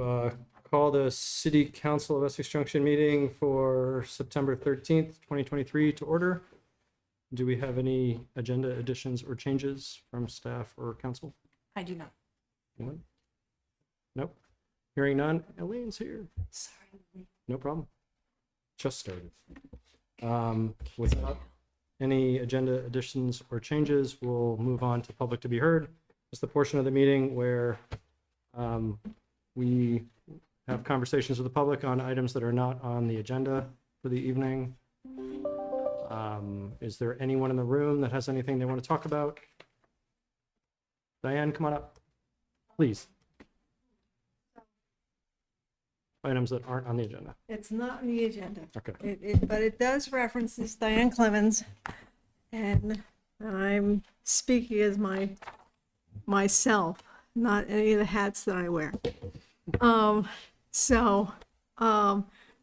to call the City Council of Essex Junction meeting for September 13th, 2023 to order. Do we have any agenda additions or changes from staff or council? I do not. Anyone? Nope. Hearing none. Elaine's here. Sorry. No problem. Just started. Without any agenda additions or changes, we'll move on to public to be heard. It's the portion of the meeting where we have conversations with the public on items that are not on the agenda for the evening. Is there anyone in the room that has anything they want to talk about? Diane, come on up, please. Items that aren't on the agenda. It's not on the agenda. Okay. But it does reference this Diane Clemens, and I'm speaking as myself, not any of the hats that I wear.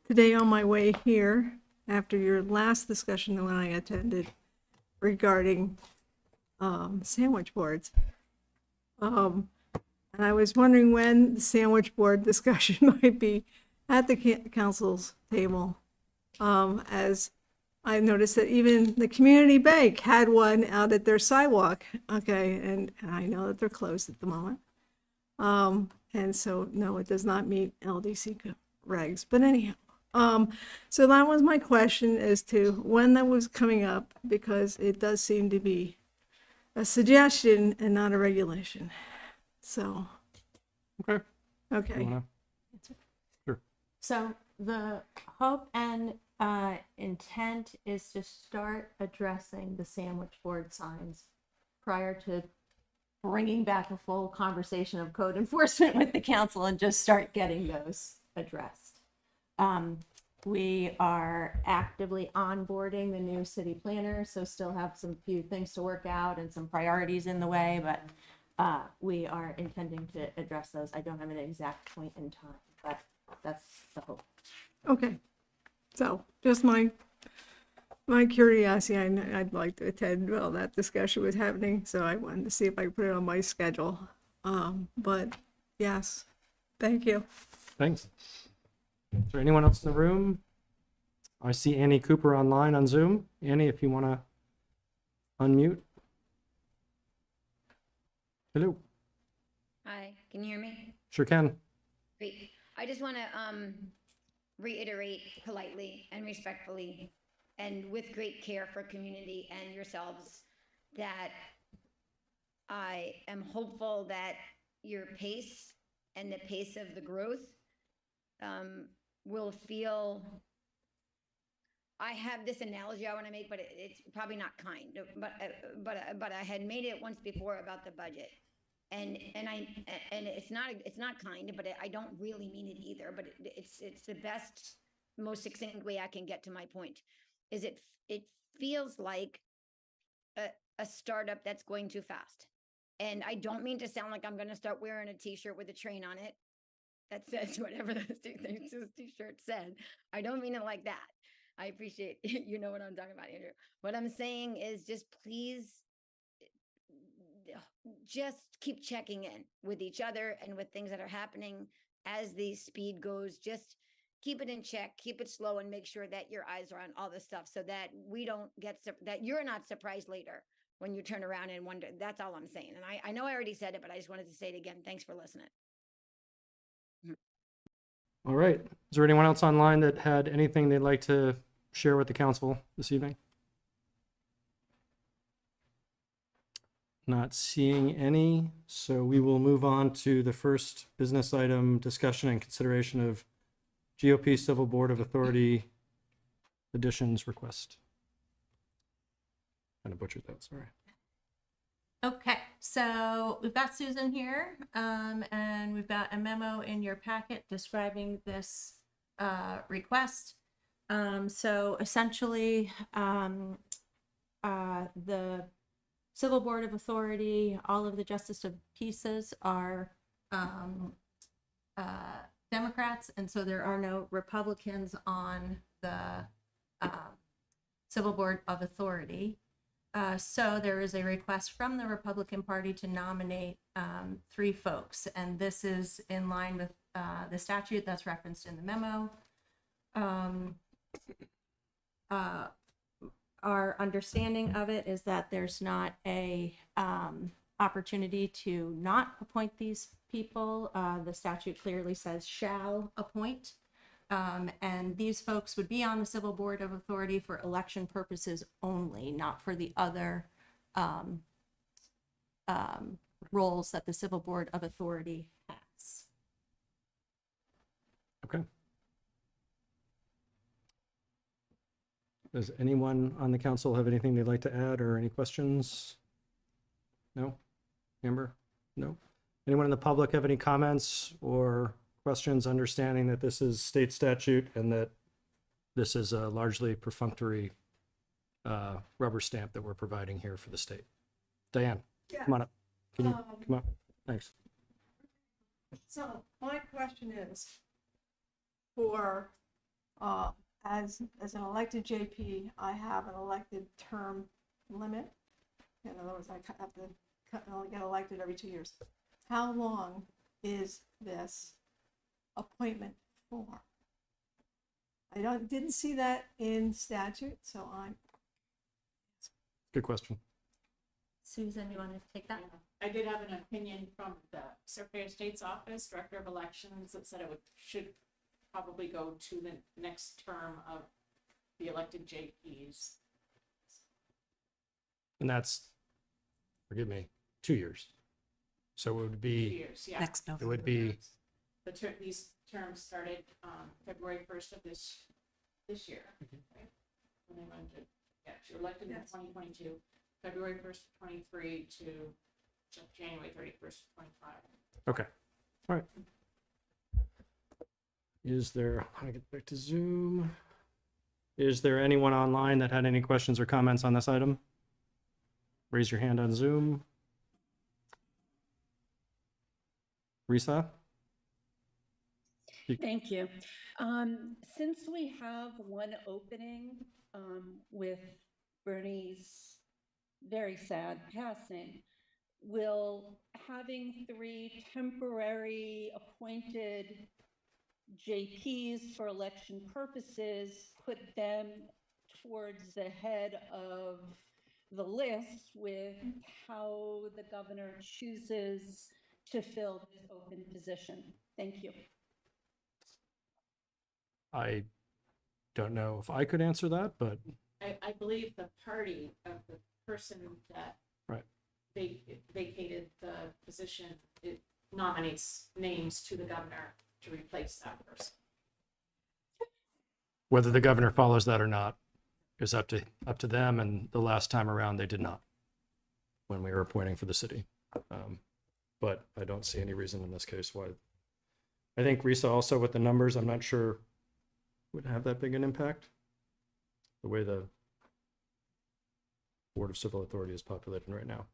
Today on my way here, after your last discussion when I attended regarding sandwich boards, and I was wondering when the sandwich board discussion might be at the council's table, as I noticed that even the community bank had one out at their sidewalk. Okay, and I know that they're closed at the moment. And so, no, it does not meet LDC regs. But anyhow, so that was my question as to when that was coming up, because it does seem to be a suggestion and not a regulation. So. Okay. Okay. Sure. So the hope and intent is to start addressing the sandwich board signs prior to bringing back a full conversation of code enforcement with the council and just start getting those addressed. We are actively onboarding the new city planner, so still have some few things to work out and some priorities in the way, but we are intending to address those. I don't have an exact point in time, but that's the hope. Okay. So just my curiosity, I'd like to attend while that discussion was happening, so I wanted to see if I could put it on my schedule. But yes, thank you. Thanks. Is there anyone else in the room? I see Annie Cooper online on Zoom. Annie, if you want to unmute. Hello. Hi, can you hear me? Sure can. Great. I just want to reiterate politely and respectfully and with great care for community and yourselves that I am hopeful that your pace and the pace of the growth will feel. I have this analogy I want to make, but it's probably not kind. But I had made it once before about the budget, and it's not kind, but I don't really mean it either. But it's the best, most succinct way I can get to my point. Is it feels like a startup that's going too fast, and I don't mean to sound like I'm going to start wearing a T-shirt with a train on it that says whatever this T-shirt said. I don't mean it like that. I appreciate you know what I'm talking about, Andrew. What I'm saying is just please just keep checking in with each other and with things that are happening as the speed goes. Just keep it in check, keep it slow, and make sure that your eyes are on all this stuff so that we don't get that you're not surprised later when you turn around and wonder. That's all I'm saying. And I know I already said it, but I just wanted to say it again. Thanks for listening. All right. Is there anyone else online that had anything they'd like to share with the council this evening? Not seeing any, so we will move on to the first business item, discussion and consideration of GOP Civil Board of Authority additions request. Kind of butchered that, sorry. Okay, so we've got Susan here, and we've got a memo in your packet describing this request. So essentially, the Civil Board of Authority, all of the Justice of Peaces are Democrats, and so there are no Republicans on the Civil Board of Authority. So there is a request from the Republican Party to nominate 3 folks, and this is in line with the statute that's referenced in the memo. Our understanding of it is that there's not a opportunity to not appoint these people. The statute clearly says shall appoint. And these folks would be on the Civil Board of Authority for election purposes only, not for the other roles that the Civil Board of Authority has. Okay. Does anyone on the council have anything they'd like to add or any questions? No? Amber? No? Anyone in the public have any comments or questions, understanding that this is state statute and that this is a largely perfunctory rubber stamp that we're providing here for the state? Diane, come on up. Can you come up? Thanks. So my question is, for, as an elected JP, I have an elected term limit. In other words, I have to only get elected every 2 years. How long is this appointment for? I didn't see that in statute, so I'm. Good question. Susan, you want to take that? I did have an opinion from the Secretary of State's office, Director of Elections, that said it should probably go to the next term of the elected JPs. And that's, forgive me, 2 years. So it would 2 be, years, yeah. Next it would be, These terms started February 1st of this year, right? When they went to, yeah, you're elected in Yes. 2022, February 1st of 23 to January 31st of 25. okay. All right. Is there, I get back to Zoom. Is there anyone online that had any questions or comments on this item? Raise your hand on Zoom. Risa? Thank you. Since we have one opening with Bernie's very sad passing, will having 3 temporary appointed JPs for election purposes put them towards the head of the list with how the governor chooses to fill this open position? Thank you. I don't know if I could answer that, but I believe the party of the person that Right. Vacated the position, it nominates names to the governor to replace that person. whether the governor follows that or not is up to them. And the last time around, they did not when we were appointing for the city. But I don't see any reason in this case why. I think Risa also with the numbers, I'm not sure would have that big an impact. The way the Board of Civil Authority is populated right now.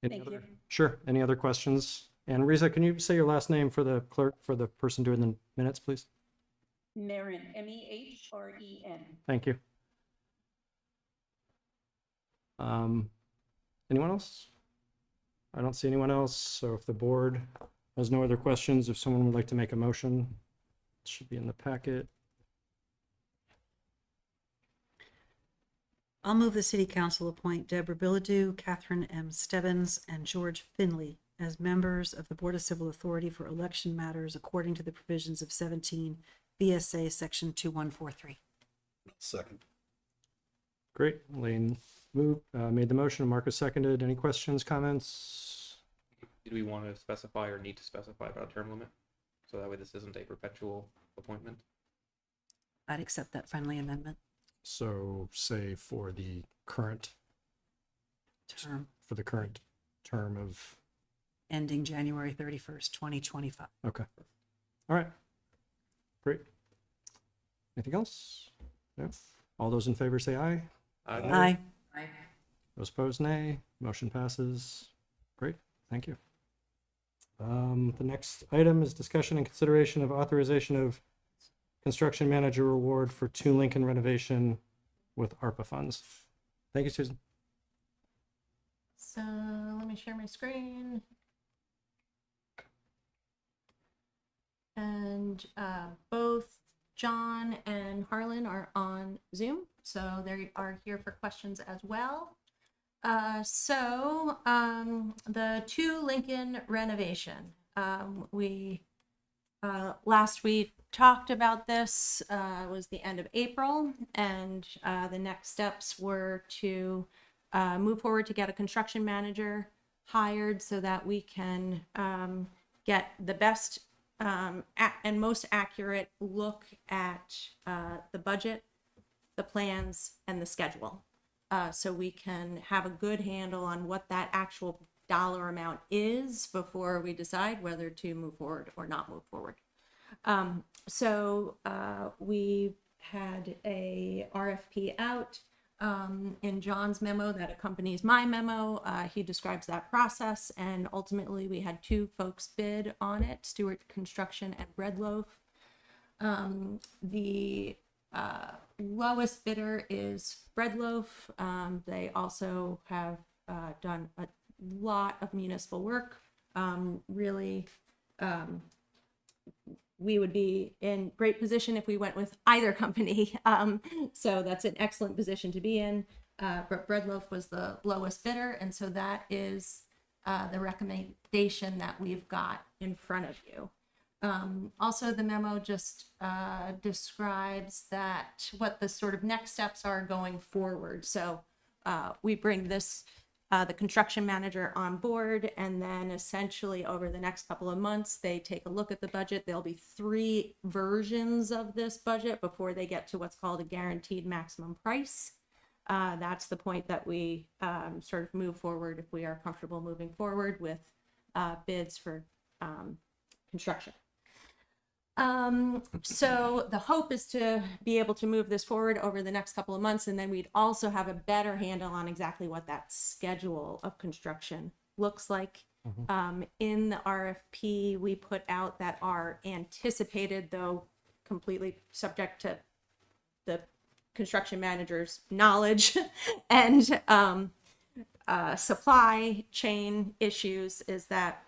Thank you. Sure. Any other questions? And Risa, can you say your last name for the clerk, for the person doing the minutes, please? Meren, M-E-H-R-E-N. Thank you. Anyone else? I don't see anyone else. So if the board has no other questions, if someone would like to make a motion, it should be in the packet. I'll move the city council appoint Deborah Bilodeau, Catherine M. Stebbins, and George Finley as members of the Board of Civil Authority for election matters according to the provisions of 17 VSA Section 2143. Second. Great. Lane made the motion. Marcus seconded. Any questions, comments? Do we want to specify or need to specify about a term limit? So that way this isn't a perpetual appointment? I'd accept that friendly amendment. So say for the current term of, Ending January 31st, 2025. okay. All right. Great. Anything else? No? All those in favor say aye. Aye. Those opposed, nay. Motion passes. Great, thank you. The next item is discussion and consideration of authorization of construction manager award for 2 Lincoln renovation with ARPA funds. Thank you, Susan. So let me share my screen. And both John and Harlan are on Zoom, so they are here for questions as well. The 2 Lincoln renovation. We last we talked about this was the end of April, and the next steps were to move forward to get a construction manager hired so that we can get the best and most accurate look at the budget, the plans, and the schedule. So we can have a good handle on what that actual dollar amount is before we decide whether to move forward or not move forward. We had a RFP out. In John's memo that accompanies my memo, he describes that process, and ultimately we had 2 folks bid on it, Stewart Construction and Breadloaf. The lowest bidder is Breadloaf. They also have done a lot of municipal work. We would be in great position if we went with either company. So that's an excellent position to be in. But Breadloaf was the lowest bidder, and so that is the recommendation that we've got in front of you. Also, the memo just describes that what the sort of next steps are going forward. So we bring this the construction manager on board, and then essentially over the next couple of months they take a look at the budget. There'll be 3 versions of this budget before they get to what's called a guaranteed maximum price. That's the point that we sort of move forward if we are comfortable moving forward with bids for construction. So the hope is to be able to move this forward over the next couple of months, and then we'd also have a better handle on exactly what that schedule of construction looks like. In the RFP, we put out that our anticipated, though completely subject to the construction manager's knowledge and supply chain issues, is that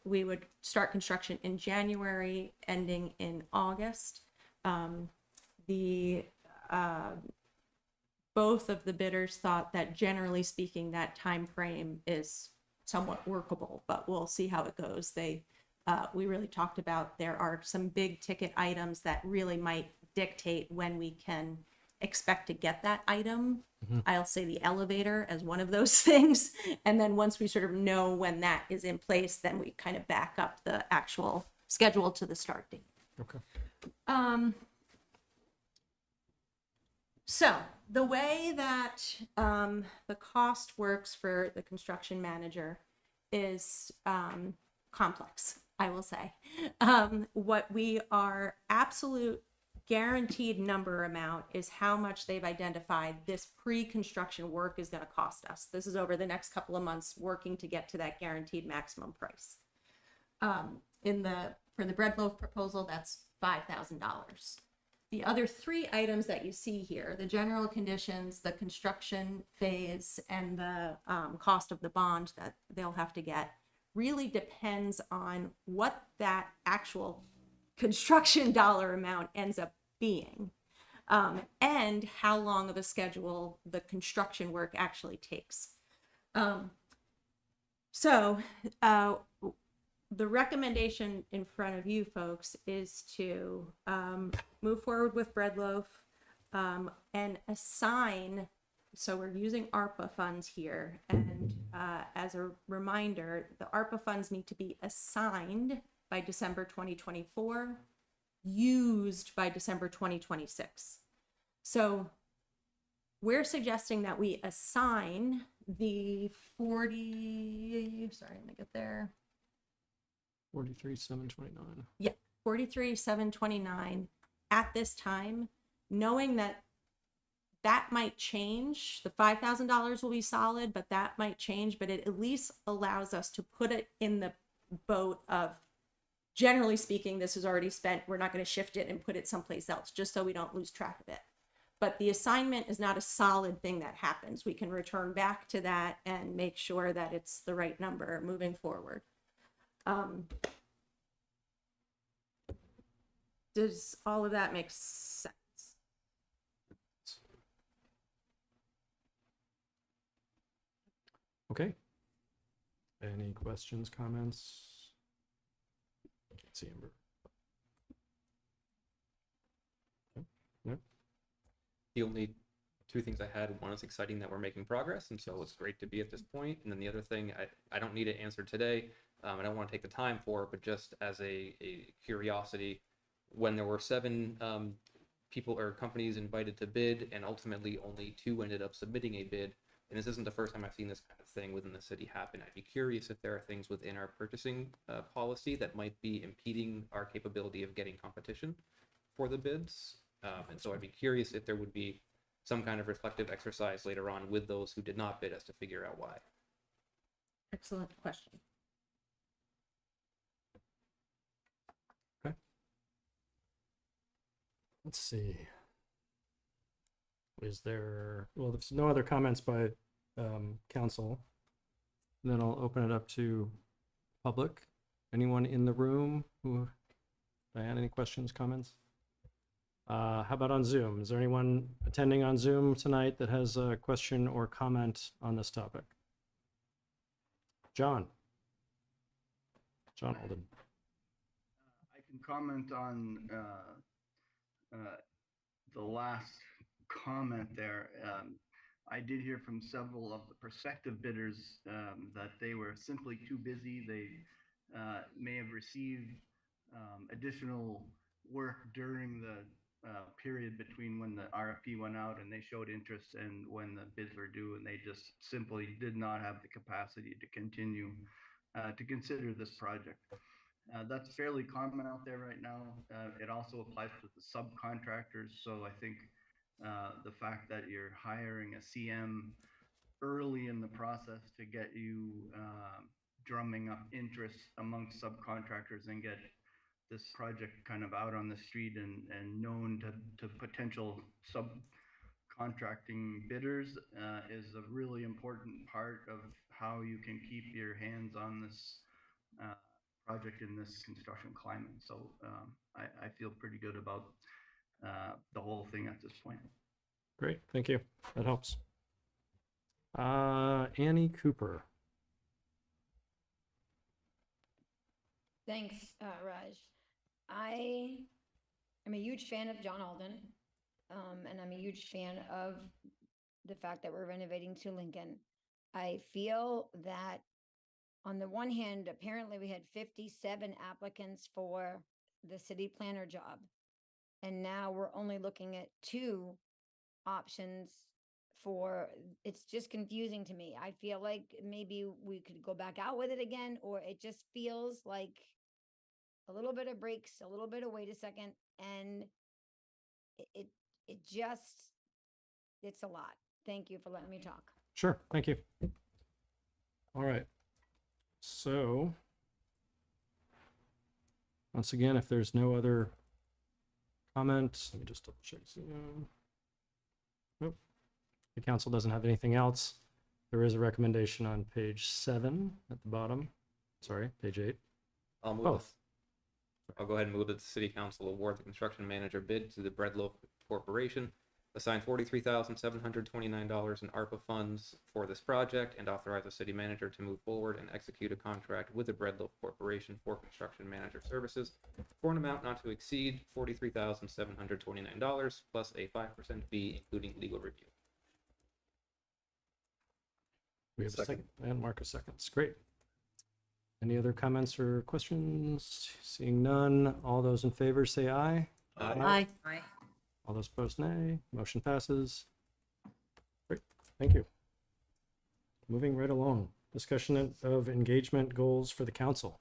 we would start construction in January, ending in August. Both of the bidders thought that, generally speaking, that time frame is somewhat workable, but we'll see how it goes. We really talked about there are some big ticket items that really might dictate when we can expect to get that item. I'll say the elevator as one of those things. And then once we sort of know when that is in place, then we kind of back up the actual schedule to the start date. Okay. So the way that the cost works for the construction manager is complex, I will say. What we are absolute guaranteed number amount is how much they've identified this pre-construction work is going to cost us. This is over the next couple of months working to get to that guaranteed maximum price. For the Breadloaf proposal, that's $5,000. The other 3 items that you see here, the general conditions, the construction phase, and the cost of the bond that they'll have to get, really depends on what that actual construction dollar amount ends up being, and how long of a schedule the construction work actually takes. The recommendation in front of you folks is to move forward with Breadloaf and assign, so we're using ARPA funds here, and as a reminder, the ARPA funds need to be assigned by December 2024, used by December 2026. So we're suggesting that we assign the 43,729. Yeah, 43,729 at this time, knowing that might change. The $5,000 will be solid, but that might change, but it at least allows us to put it in the boat of, generally speaking, this is already spent. We're not going to shift it and put it someplace else, just so we don't lose track of it. But the assignment is not a solid thing that happens. We can return back to that and make sure that it's the right number moving forward. Does all of that make sense? Okay. Any questions, comments? Can't see Amber. No? The only two things I had, one is exciting that we're making progress, and so it's great to be at this point. And then the other thing, I don't need it answered today. I don't want to take the time for it, but just as a curiosity, when there were 7 people or companies invited to bid, and ultimately only 2 ended up submitting a bid, and this isn't the first time I've seen this kind of thing within the city happen. I'd be curious if there are things within our purchasing policy that might be impeding our capability of getting competition for the bids. And so I'd be curious if there would be some kind of reflective exercise later on with those who did not bid as to figure out why. Excellent question. Let's see. Is there, well, there's no other comments by council. Then I'll open it up to public. Anyone in the room who, Diane, any questions, comments? How about on Zoom? Is there anyone attending on Zoom tonight that has a question or comment on this topic? John Alden. I can comment on the last comment there. I did hear from several of the prospective bidders that they were simply too busy. They may have received additional work during the period between when the RFP went out and they showed interest and when the bids were due, and they just simply did not have the capacity to continue to consider this project. That's fairly common out there right now. It also applies to the subcontractors. So I think the fact that you're hiring a CM early in the process to get you drumming up interest amongst subcontractors and get this project kind of out on the street and known to potential subcontracting bidders is a really important part of how you can keep your hands on this project in this construction climate. So I feel pretty good about the whole thing at this point. Great, thank you. That helps. Annie Cooper. Thanks, Raj. I am a huge fan of John Alden, and I'm a huge fan of the fact that we're renovating to Lincoln. I feel that on the one hand, apparently we had 57 applicants for the city planner job, and now we're only looking at 2 options for, it's just confusing to me. I feel like maybe we could go back out with it again, or it just feels like a little bit of breaks, a little bit of wait a second, and it just, it's a lot. Thank you for letting me talk. Sure, thank you. All right. So, once again, if there's no other comments, let me just double check. Nope. The council doesn't have anything else. There is a recommendation on page 7 at the bottom. Sorry, page 8. I'll move Both. I'll go ahead and move that the city council award the construction manager bid to the Breadloaf Corporation, assign $43,729 in ARPA funds for this project, and authorize the city manager to move forward and execute a contract with the Breadloaf Corporation for construction manager services for an amount not to exceed $43,729 plus a 5% fee, including legal review. We have a second, and Marcus seconds. Great. Any other comments or questions? Seeing none, all those in favor say aye. Aye. All those opposed, nay. Motion passes. Great, thank you. Moving right along. Discussion of engagement goals for the council.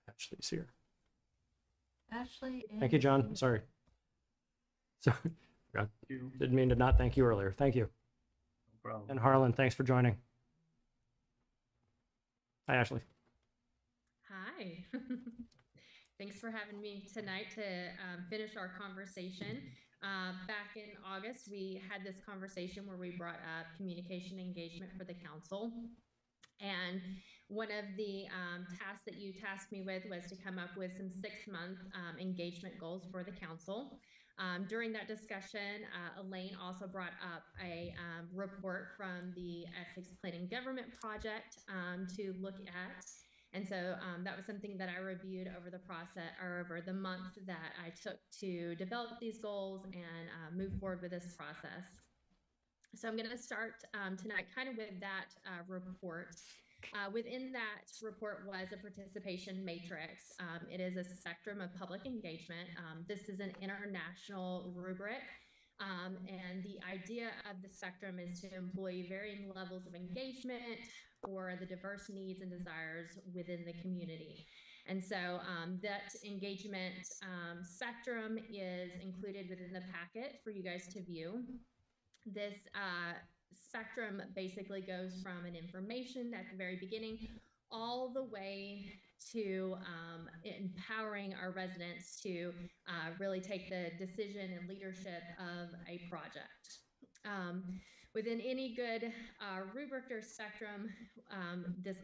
Ashley's here. Ashley. Thank you, John. Sorry. Sorry. Didn't mean to not thank you earlier. Thank you. No problem. And Harlan, thanks for joining. Hi, Ashley. Hi. Thanks for having me tonight to finish our conversation. Back in August, we had this conversation where we brought up communication engagement for the council. And one of the tasks that you tasked me with was to come up with some 6-month engagement goals for the council. During that discussion, Elaine also brought up a report from the Essex Planning Government Project to look at. And so that was something that I reviewed over the process or over the month that I took to develop these goals and move forward with this process. So I'm going to start tonight kind of with that report. Within that report was a participation matrix. It is a spectrum of public engagement. This is an international rubric. And the idea of the spectrum is to employ varying levels of engagement for the diverse needs and desires within the community. And so that engagement spectrum is included within the packet for you guys to view. This spectrum basically goes from an information at the very beginning all the way to empowering our residents to really take the decision and leadership of a project. Within any good rubric or spectrum,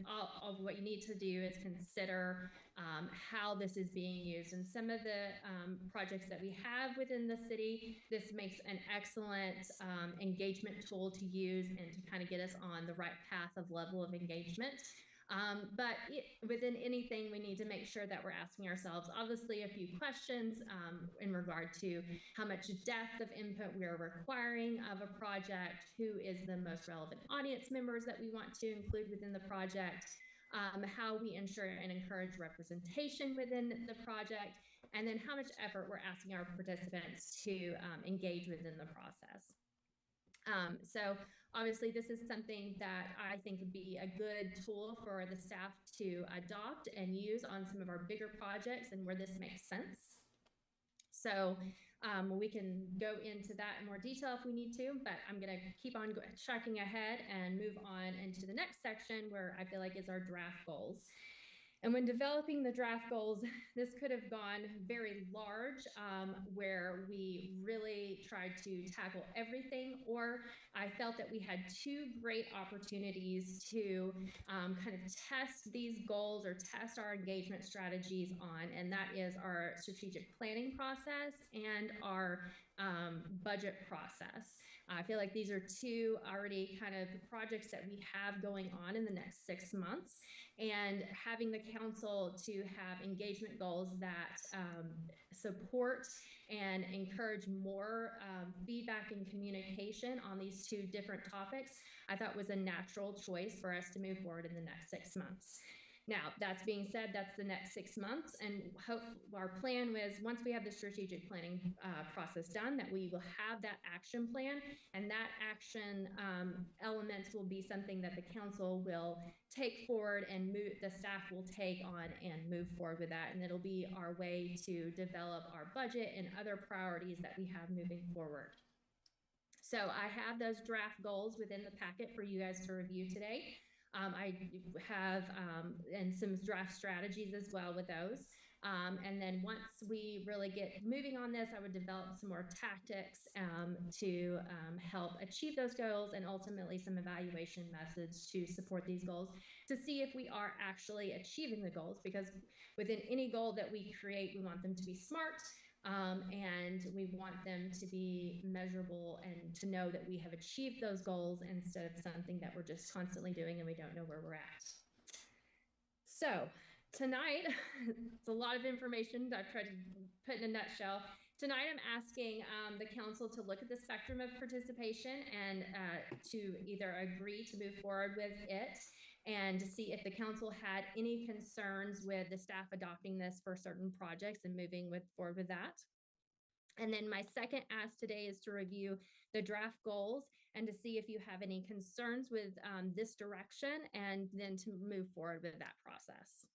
all what you need to do is consider how this is being used. And some of the projects that we have within the city, this makes an excellent engagement tool to use and to kind of get us on the right path of level of engagement. But within anything, we need to make sure that we're asking ourselves, obviously, a few questions in regard to how much depth of input we are requiring of a project, who is the most relevant audience members that we want to include within the project, how we ensure and encourage representation within the project, and then how much effort we're asking our participants to engage within the process. So obviously this is something that I think would be a good tool for the staff to adopt and use on some of our bigger projects and where this makes sense. So we can go into that in more detail if we need to, but I'm going to keep on tracking ahead and move on into the next section where I feel like is our draft goals. And when developing the draft goals, this could have gone very large, where we really tried to tackle everything, or I felt that we had two great opportunities to kind of test these goals or test our engagement strategies on, and that is our strategic planning process and our budget process. I feel like these are two already kind of projects that we have going on in the next 6 months, and having the council to have engagement goals that support and encourage more feedback and communication on these two different topics, I thought was a natural choice for us to move forward in the next 6 months. Now, that's being said, that's the next 6 months, and our plan was, once we have the strategic planning process done, that we will have that action plan, and that action elements will be something that the council will take forward and the staff will take on and move forward with that, and it'll be our way to develop our budget and other priorities that we have moving forward. So I have those draft goals within the packet for you guys to review today. I have and some draft strategies as well with those. And then once we really get moving on this, I would develop some more tactics to help achieve those goals, and ultimately some evaluation methods to support these goals to see if we are actually achieving the goals, because within any goal that we create, we want them to be smart. And we want them to be measurable and to know that we have achieved those goals instead of something that we're just constantly doing and we don't know where we're at. So tonight, it's a lot of information that I've tried to put in a nutshell. Tonight, I'm asking the council to look at the spectrum of participation and to either agree to move forward with it, and to see if the council had any concerns with the staff adopting this for certain projects and moving forward with that. And then my second ask today is to review the draft goals and to see if you have any concerns with this direction, and then to move forward with that process.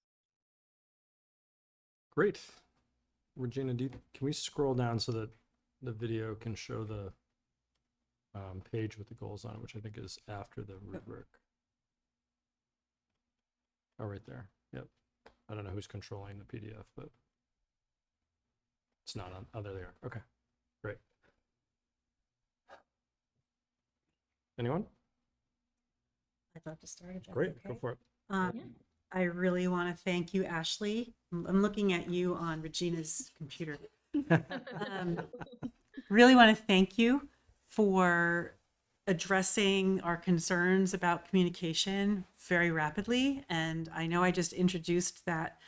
Great. Regina, can we scroll down so that the video can show the page with the goals on it, which I think is after the rubric? Oh, right there. Yep. I don't know who's controlling the PDF, but it's not on. Oh, there they are. Okay, great. Anyone? I'd love to start if that's Great, okay. go for it. Um, Yeah. I really want to thank you, Ashley. I'm looking at you on Regina's computer. Really want to thank you for addressing our concerns about communication very rapidly. And I know I just introduced that,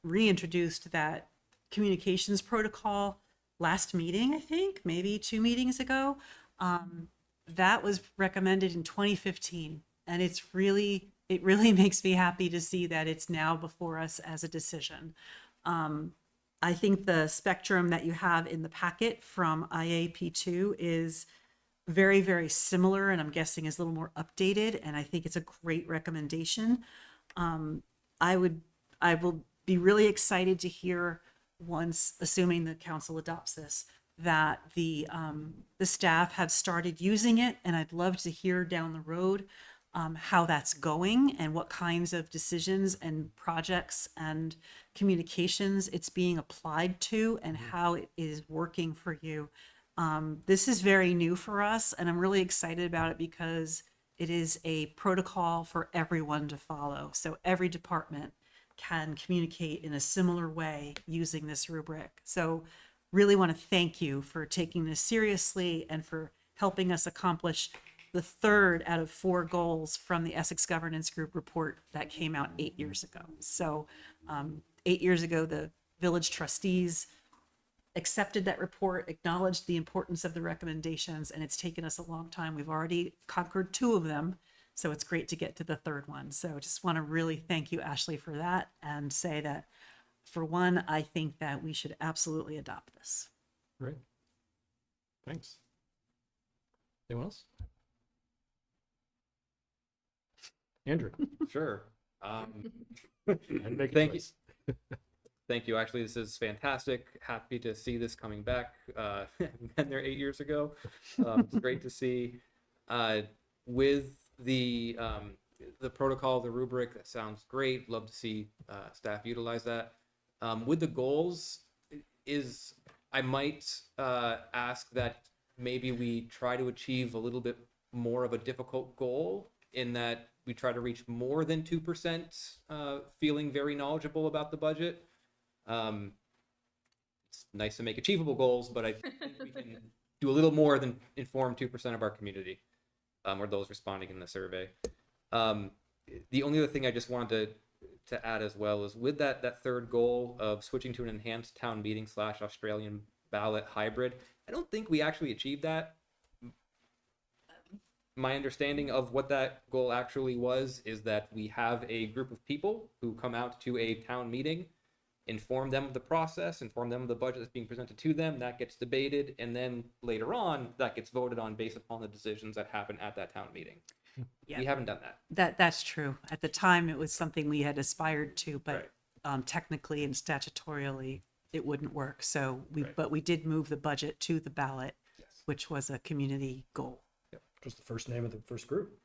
reintroduced that communications protocol last meeting, I think, maybe 2 meetings ago. That was recommended in 2015. And it really makes me happy to see that it's now before us as a decision. I think the spectrum that you have in the packet from IAP2 is very, very similar, and I'm guessing is a little more updated, and I think it's a great recommendation. I will be really excited to hear, once, assuming the council adopts this, that the staff have started using it, and I'd love to hear down the road how that's going and what kinds of decisions and projects and communications it's being applied to and how it is working for you. This is very new for us, and I'm really excited about it because it is a protocol for everyone to follow. So every department can communicate in a similar way using this rubric. So really want to thank you for taking this seriously and for helping us accomplish the 3rd out of 4 goals from the Essex Governance Group report that came out 8 years ago. So 8 years ago, the village trustees accepted that report, acknowledged the importance of the recommendations, and it's taken us a long time. We've already conquered 2 of them, so it's great to get to the 3rd one. So just want to really thank you, Ashley, for that, and say that, for one, I think that we should absolutely adopt this. Great. Thanks. Anyone else? Andrew. Sure. And make Thank the you. choice. Thank you. Actually, this is fantastic. Happy to see this coming back. Been there 8 years ago. It's great to see. With the protocol, the rubric, that sounds great. Love to see staff utilize that. With the goals, I might ask that maybe we try to achieve a little bit more of a difficult goal, in that we try to reach more than 2%, feeling very knowledgeable about the budget. It's nice to make achievable goals, but I think we can do a little more than inform 2% of our community, or those responding in the survey. The only other thing I just wanted to add as well is, with that 3rd goal of switching to an enhanced town meeting / Australian ballot hybrid, I don't think we actually achieved that. My understanding of what that goal actually was is that we have a group of people who come out to a town meeting, inform them of the process, inform them of the budget that's being presented to them, that gets debated, and then later on that gets voted on based upon the decisions that happen at that town meeting. Yeah. We haven't done that. That's true. At the time, it was something we had aspired to, but Right. technically and statutorily, it wouldn't work. So Right. but we did move the budget to the ballot, Yes. which was a community goal. Just the first name of the first group.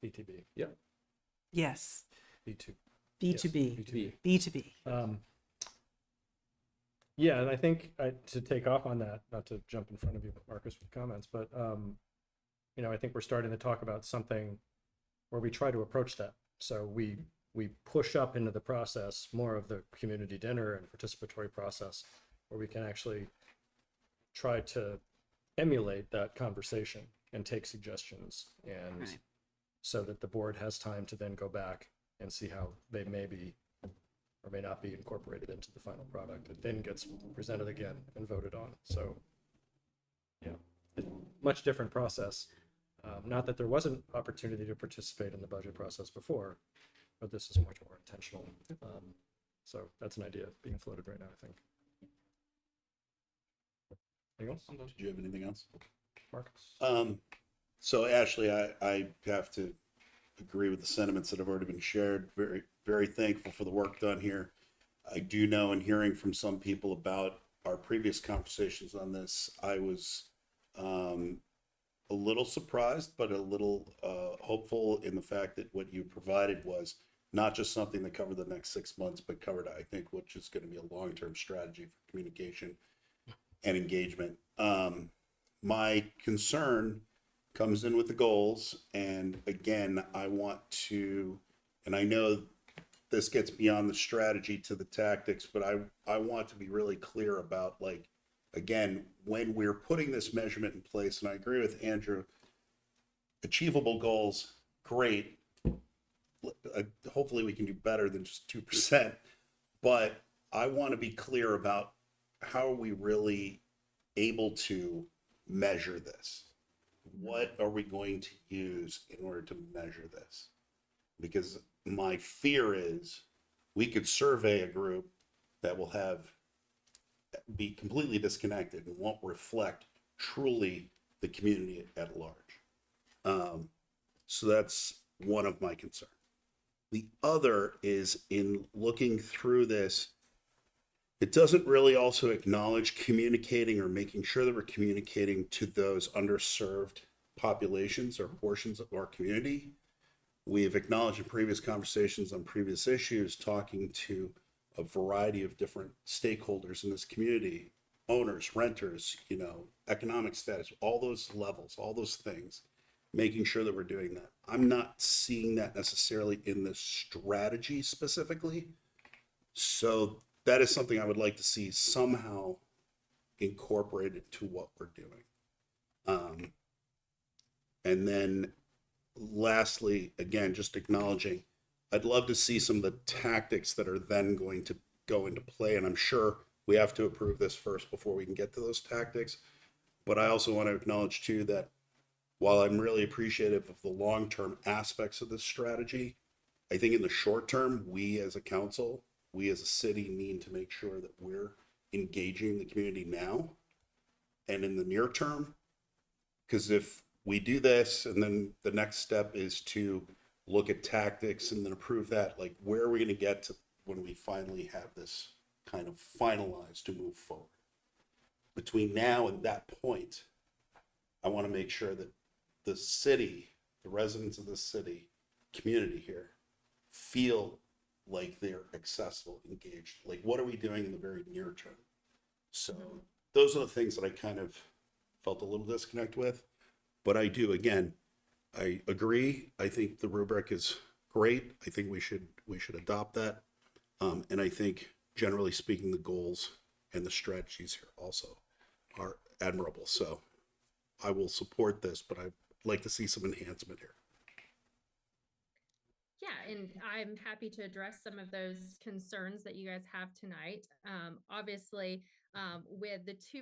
BTB. Yep. Yes, B2. B2B, B2B. B2B. Yeah, and I think to take off on that, not to jump in front of you, Marcus, with comments, but I think we're starting to talk about something where we try to approach that. So we push up into the process more of the community dinner and participatory process, where we can actually try to emulate that conversation and take suggestions, and Right. so that the board has time to then go back and see how they may be or may not be incorporated into the final product. It then gets presented again and voted on. So, much different process. Not that there wasn't opportunity to participate in the budget process before, but this is much more intentional. So that's an idea being floated right now, I think. Anyone else? Did you have anything else? Marcus? So Ashley, I have to agree with the sentiments that have already been shared. Very, very thankful for the work done here. I do know, in hearing from some people about our previous conversations on this, I was a little surprised, but a little hopeful in the fact that what you provided was not just something that covered the next 6 months, but covered, I think, which is going to be a long-term strategy for communication and engagement. My concern comes in with the goals. And again, I want to, and I know this gets beyond the strategy to the tactics, but I want to be really clear about, like, again, when we're putting this measurement in place, and I agree with Andrew, achievable goals, great. Hopefully we can do better than just 2%, but I want to be clear about how are we really able to measure this? What are we going to use in order to measure this? Because my fear is we could survey a group that will be completely disconnected and won't reflect truly the community at large. So that's one of my concerns. The other is, in looking through this, it doesn't really also acknowledge communicating or making sure that we're communicating to those underserved populations or portions of our community. We have acknowledged in previous conversations on previous issues, talking to a variety of different stakeholders in this community, owners, renters, economic status, all those levels, all those things, making sure that we're doing that. I'm not seeing that necessarily in the strategy specifically. So that is something I would like to see somehow incorporated to what we're doing. And then lastly, again, just acknowledging, I'd love to see some of the tactics that are then going to go into play. And I'm sure we have to approve this first before we can get to those tactics. But I also want to acknowledge too that while I'm really appreciative of the long-term aspects of this strategy, I think in the short term, we as a council, we as a city need to make sure that we're engaging the community now and in the near term. Because if we do this and then the next step is to look at tactics and then approve that, like, where are we going to get to when we finally have this kind of finalized to move forward? Between now and that point, I want to make sure that the city, the residents of this city, community here, feel like they're accessible, engaged. Like, what are we doing in the very near term? So those are the things that I kind of felt a little disconnect with. But I do, again, I agree. I think the rubric is great. I think we should adopt that. And I think, generally speaking, the goals and the strategies here also are admirable. So I will support this, but I'd like to see some enhancement here. Yeah, and I'm happy to address some of those concerns that you guys have tonight. Obviously, with the 2%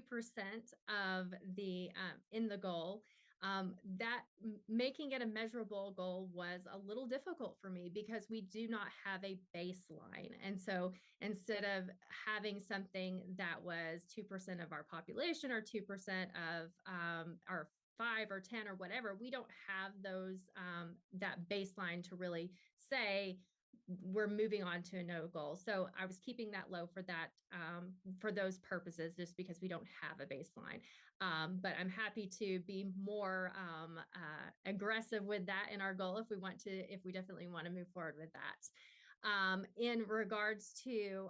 of the in the goal, that making it a measurable goal was a little difficult for me because we do not have a baseline. And so instead of having something that was 2% of our population or 2% of our 5 or 10 or whatever, we don't have those that baseline to really say we're moving on to a no goal. So I was keeping that low for that, for those purposes, just because we don't have a baseline. But I'm happy to be more aggressive with that in our goal if we definitely want to move forward with that. In regards to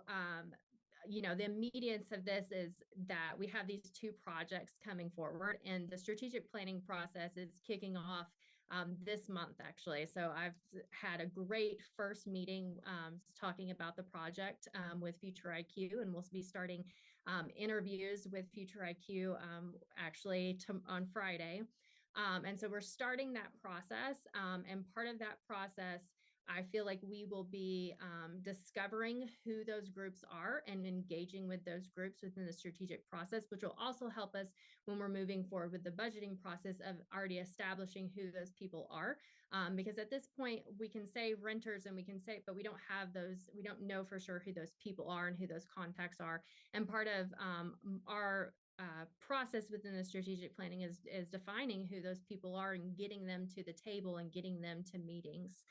the immediance of this is that we have these 2 projects coming forward, and the strategic planning process is kicking off this month, actually. So I've had a great first meeting talking about the project with Future IQ, and we'll be starting interviews with Future IQ actually on Friday. And so we're starting that process, and part of that process, I feel like we will be discovering who those groups are and engaging with those groups within the strategic process, which will also help us when we're moving forward with the budgeting process of already establishing who those people are. Because at this point, we can say renters and but we don't have those, we don't know for sure who those people are and who those contacts are. And part of our process within the strategic planning is defining who those people are and getting them to the table and getting them to meetings.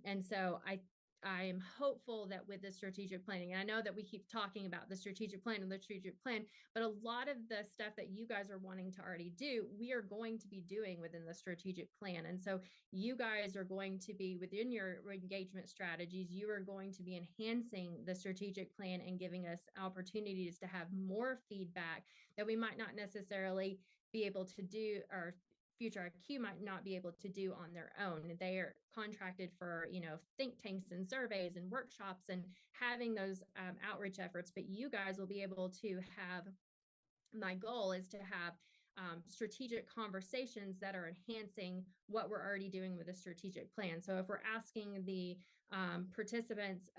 And so I am hopeful that with the strategic planning, and I know that we keep talking about the strategic plan and the strategic plan, but a lot of the stuff that you guys are wanting to already do, we are going to be doing within the strategic plan. And so you guys are going to be within your engagement strategies, you are going to be enhancing the strategic plan and giving us opportunities to have more feedback that we might not necessarily be able to do or future IQ might not be able to do on their own. They are contracted for, think tanks and surveys and workshops and having those outreach efforts, but you guys will be able to have, my goal is to have strategic conversations that are enhancing what we're already doing with a strategic plan. So if we're asking the participants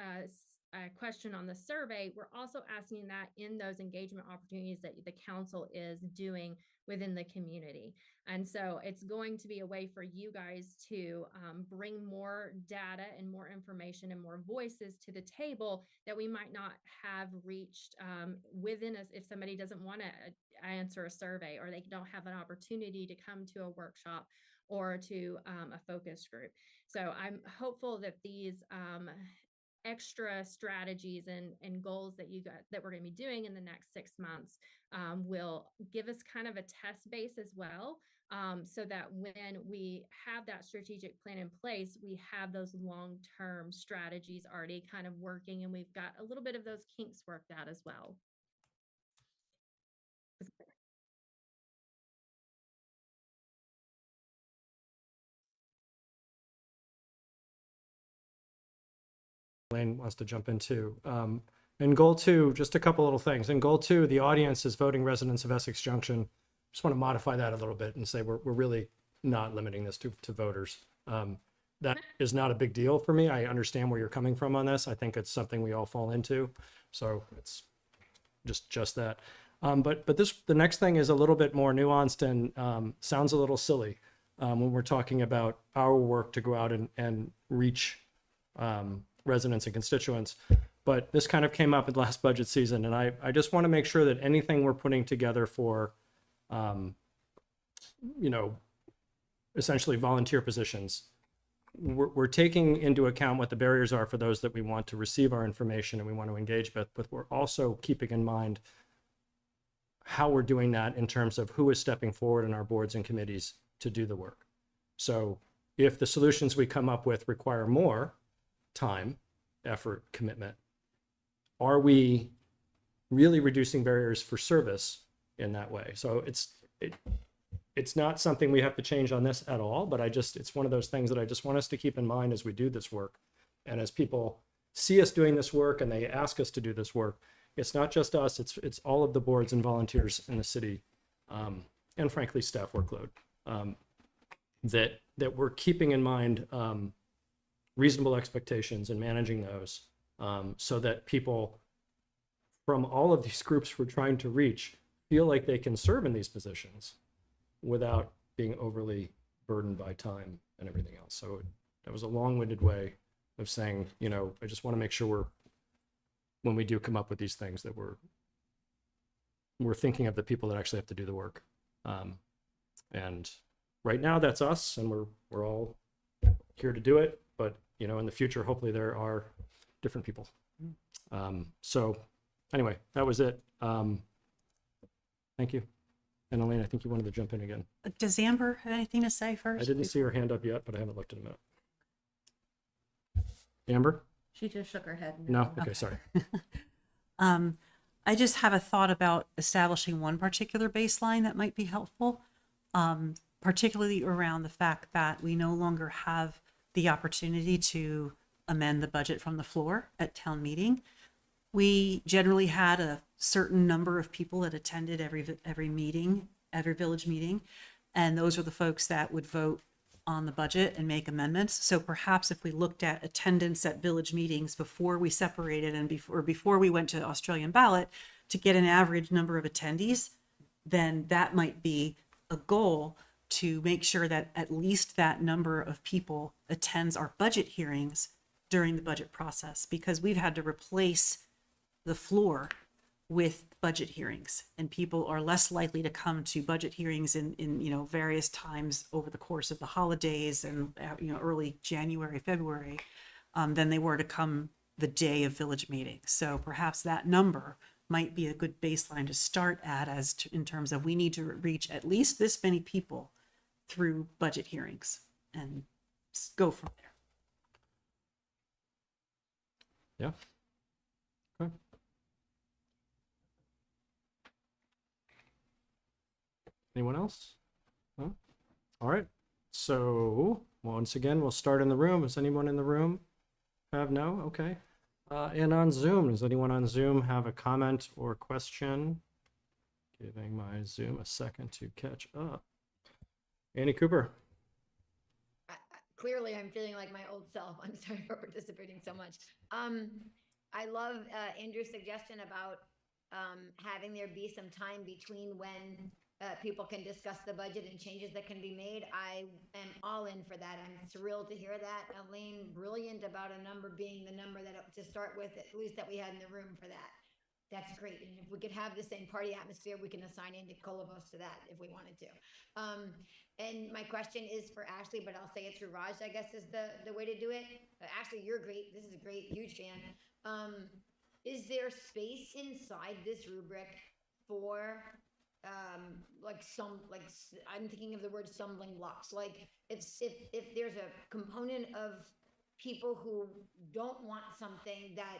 a question on the survey, we're also asking that in those engagement opportunities that the council is doing within the community. And so it's going to be a way for you guys to bring more data and more information and more voices to the table that we might not have reached within us if somebody doesn't want to answer a survey, or they don't have an opportunity to come to a workshop or to a focus group. So I'm hopeful that these extra strategies and goals that that we're going to be doing in the next 6 months will give us kind of a test base as well, so that when we have that strategic plan in place, we have those long-term strategies already kind of working, and we've got a little bit of those kinks worked out as well. Elaine wants to jump in too. In goal 2, just a couple little things. In goal 2, the audience is voting residents of Essex Junction. Just want to modify that a little bit and say we're really not limiting this to voters. That is not a big deal for me. I understand where you're coming from on this. I think it's something we all fall into. So it's just that. But the next thing is a little bit more nuanced and sounds a little silly when we're talking about our work to go out and reach residents and constituents. But this kind of came up in the last budget season, and I just want to make sure that anything we're putting together for, essentially volunteer positions, we're taking into account what the barriers are for those that we want to receive our information and we want to engage with, but we're also keeping in mind how we're doing that in terms of who is stepping forward in our boards and committees to do the work. So if the solutions we come up with require more time, effort, commitment, are we really reducing barriers for service in that way? So it's not something we have to change on this at all, but it's one of those things that I just want us to keep in mind as we do this work. And as people see us doing this work and they ask us to do this work, it's not just us, it's all of the boards and volunteers in the city, and frankly, staff workload, that we're keeping in mind reasonable expectations and managing those, so that people from all of these groups we're trying to reach feel like they can serve in these positions without being overly burdened by time and everything else. So that was a long-winded way of saying, I just want to make sure when we do come up with these things, that we're thinking of the people that actually have to do the work. And right now that's us, and we're all here to do it. But, in the future, hopefully there are different people. So anyway, that was it. Thank you. And Elaine, I think you wanted to jump in again. Does Amber have anything to say first? I didn't see her hand up yet, but I haven't looked in a minute. Amber? She just shook her head. No? Okay, sorry. I just have a thought about establishing one particular baseline that might be helpful, particularly around the fact that we no longer have the opportunity to amend the budget from the floor at town meeting. We generally had a certain number of people that attended every meeting, every village meeting, and those were the folks that would vote on the budget and make amendments. So perhaps if we looked at attendance at village meetings before we separated and before we went to Australian ballot to get an average number of attendees, then that might be a goal to make sure that at least that number of people attends our budget hearings during the budget process, because we've had to replace the floor with budget hearings, and people are less likely to come to budget hearings in various times over the course of the holidays and early January, February, than they were to come the day of village meetings. So perhaps that number might be a good baseline to start at, in terms of we need to reach at least this many people through budget hearings and go from there. Yeah. Okay. Anyone else? No? All right. So once again, we'll start in the room. Is anyone in the room have no? Okay. And on Zoom, does anyone on Zoom have a comment or question? Giving my Zoom a second to catch up. Annie Cooper. Clearly, I'm feeling like my old self. I'm sorry for participating so much. I love Andrew's suggestion about having there be some time between when people can discuss the budget and changes that can be made. I am all in for that. I'm thrilled to hear that. Elaine, brilliant about a number being the number that to start with, at least that we had in the room for that. That's great. And if we could have the same party atmosphere, we can assign Andy Kolovos to that if we wanted to. And my question is for Ashley, but I'll say it through Raj, I guess is the way to do it. Ashley, you're great. This is a great, huge fan. Is there space inside this rubric for I'm thinking of the word stumbling blocks. Like if there's a component of people who don't want something that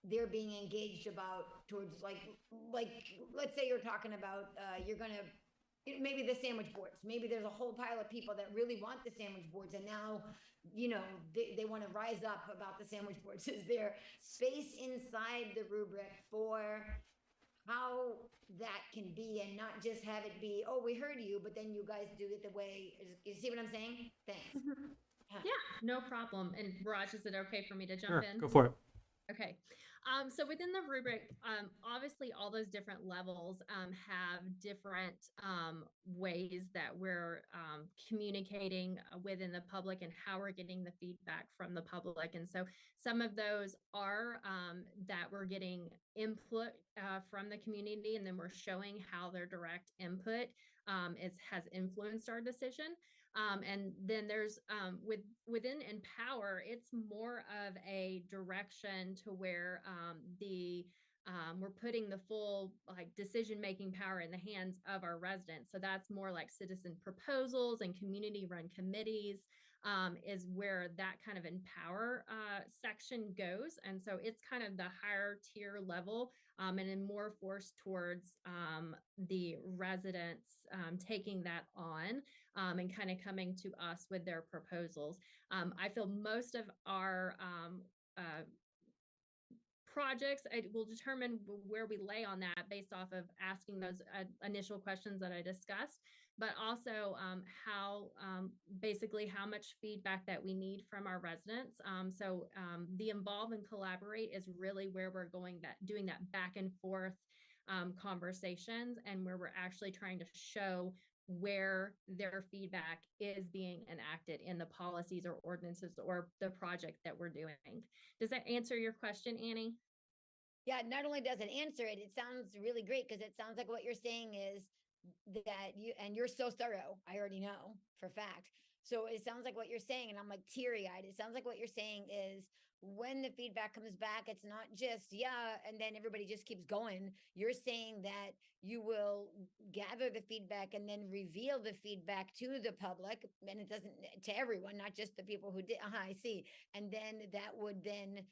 they're being engaged about towards like let's say you're talking about you're gonna maybe the sandwich boards, maybe there's a whole pile of people that really want the sandwich boards and now they want to rise up about the sandwich boards. Is there space inside the rubric for how that can be and not just have it be, oh, we heard you, but then you guys do it the way, you see what I'm saying? Thanks. Yeah, no problem. And Raj, is it okay for me to jump Sure, in? go for it. Okay. So within the rubric, obviously all those different levels have different ways that we're communicating within the public and how we're getting the feedback from the public. And so some of those are that we're getting input from the community, and then we're showing how their direct input has influenced our decision. And then there's within Empower, it's more of a direction to where we're putting the full like decision making power in the hands of our residents. So that's more like citizen proposals and community run committees is where that kind of Empower section goes. And so it's kind of the higher tier level and then more forced towards the residents taking that on. And kind of coming to us with their proposals. I feel most of our projects will determine where we lay on that based off of asking those initial questions that I discussed, but also basically how much feedback that we need from our residents. So the involve and collaborate is really where we're doing that back and forth conversations, and where we're actually trying to show where their feedback is being enacted in the policies or ordinances or the project that we're doing. Does that answer your question, Annie? Yeah, not only does it answer it, it sounds really great because it sounds like what you're saying is that you're so thorough. I already know for a fact. So it sounds like what you're saying, and I'm like teary-eyed. It sounds like what you're saying is when the feedback comes back, it's not just, yeah, and then everybody just keeps going. You're saying that you will gather the feedback and then reveal the feedback to the public, and it doesn't to everyone, not just the people who did. I see. And then that would then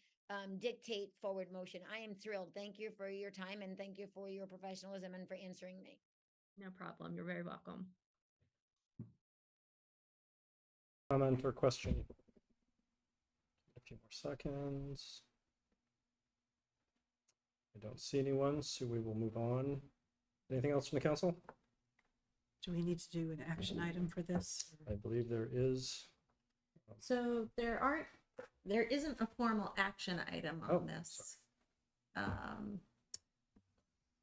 dictate forward motion. I am thrilled. Thank you for your time and thank you for your professionalism and for answering me. No problem. You're very welcome. Comment or question? A few more seconds. I don't see anyone, so we will move on. Anything else from the council? Do we need to do an action item for this? I believe there is. So there isn't a formal action item on this.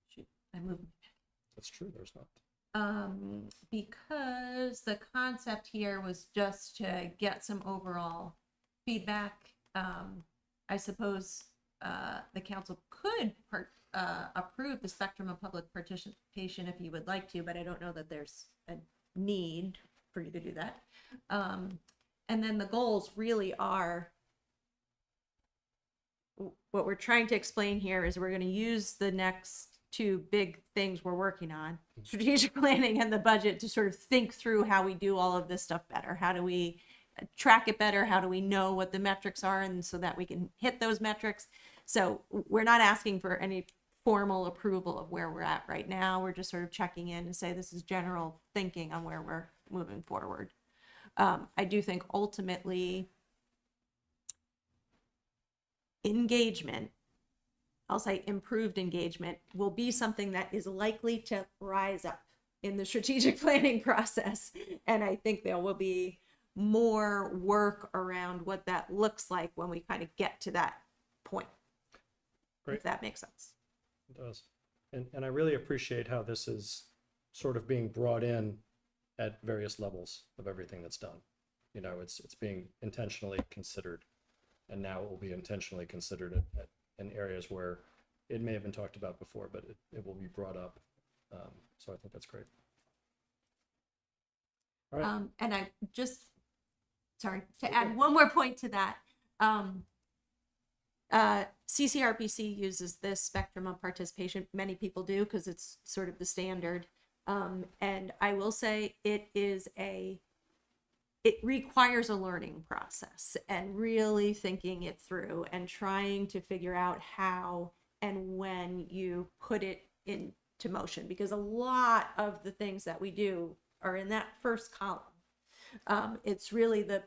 Shoot, I moved. That's true, there's not. Because the concept here was just to get some overall feedback. I suppose the council could approve the spectrum of public participation if you would like to, but I don't know that there's a need for you to do that. And then the goals really are, what we're trying to explain here is we're going to use the next two big things we're working on, strategic planning and the budget, to sort of think through how we do all of this stuff better. How do we track it better? How do we know what the metrics are, and so that we can hit those metrics? So we're not asking for any formal approval of where we're at right now. We're just sort of checking in to say this is general thinking on where we're moving forward. I do think ultimately engagement, I'll say improved engagement, will be something that is likely to rise up in the strategic planning process. And I think there will be more work around what that looks like when we kind of get to that point. Great. If that makes sense. It does. And I really appreciate how this is sort of being brought in at various levels of everything that's done. You know, it's being intentionally considered, and now it will be intentionally considered in areas where it may have been talked about before, but it will be brought up. So I think that's great. All right. And I just, sorry, to add one more point to that. CCRPC uses this spectrum of participation. Many people do because it's sort of the standard. And I will say it requires a learning process and really thinking it through and trying to figure out how and when you put it into motion, because a lot of the things that we do are in that first column. It's really the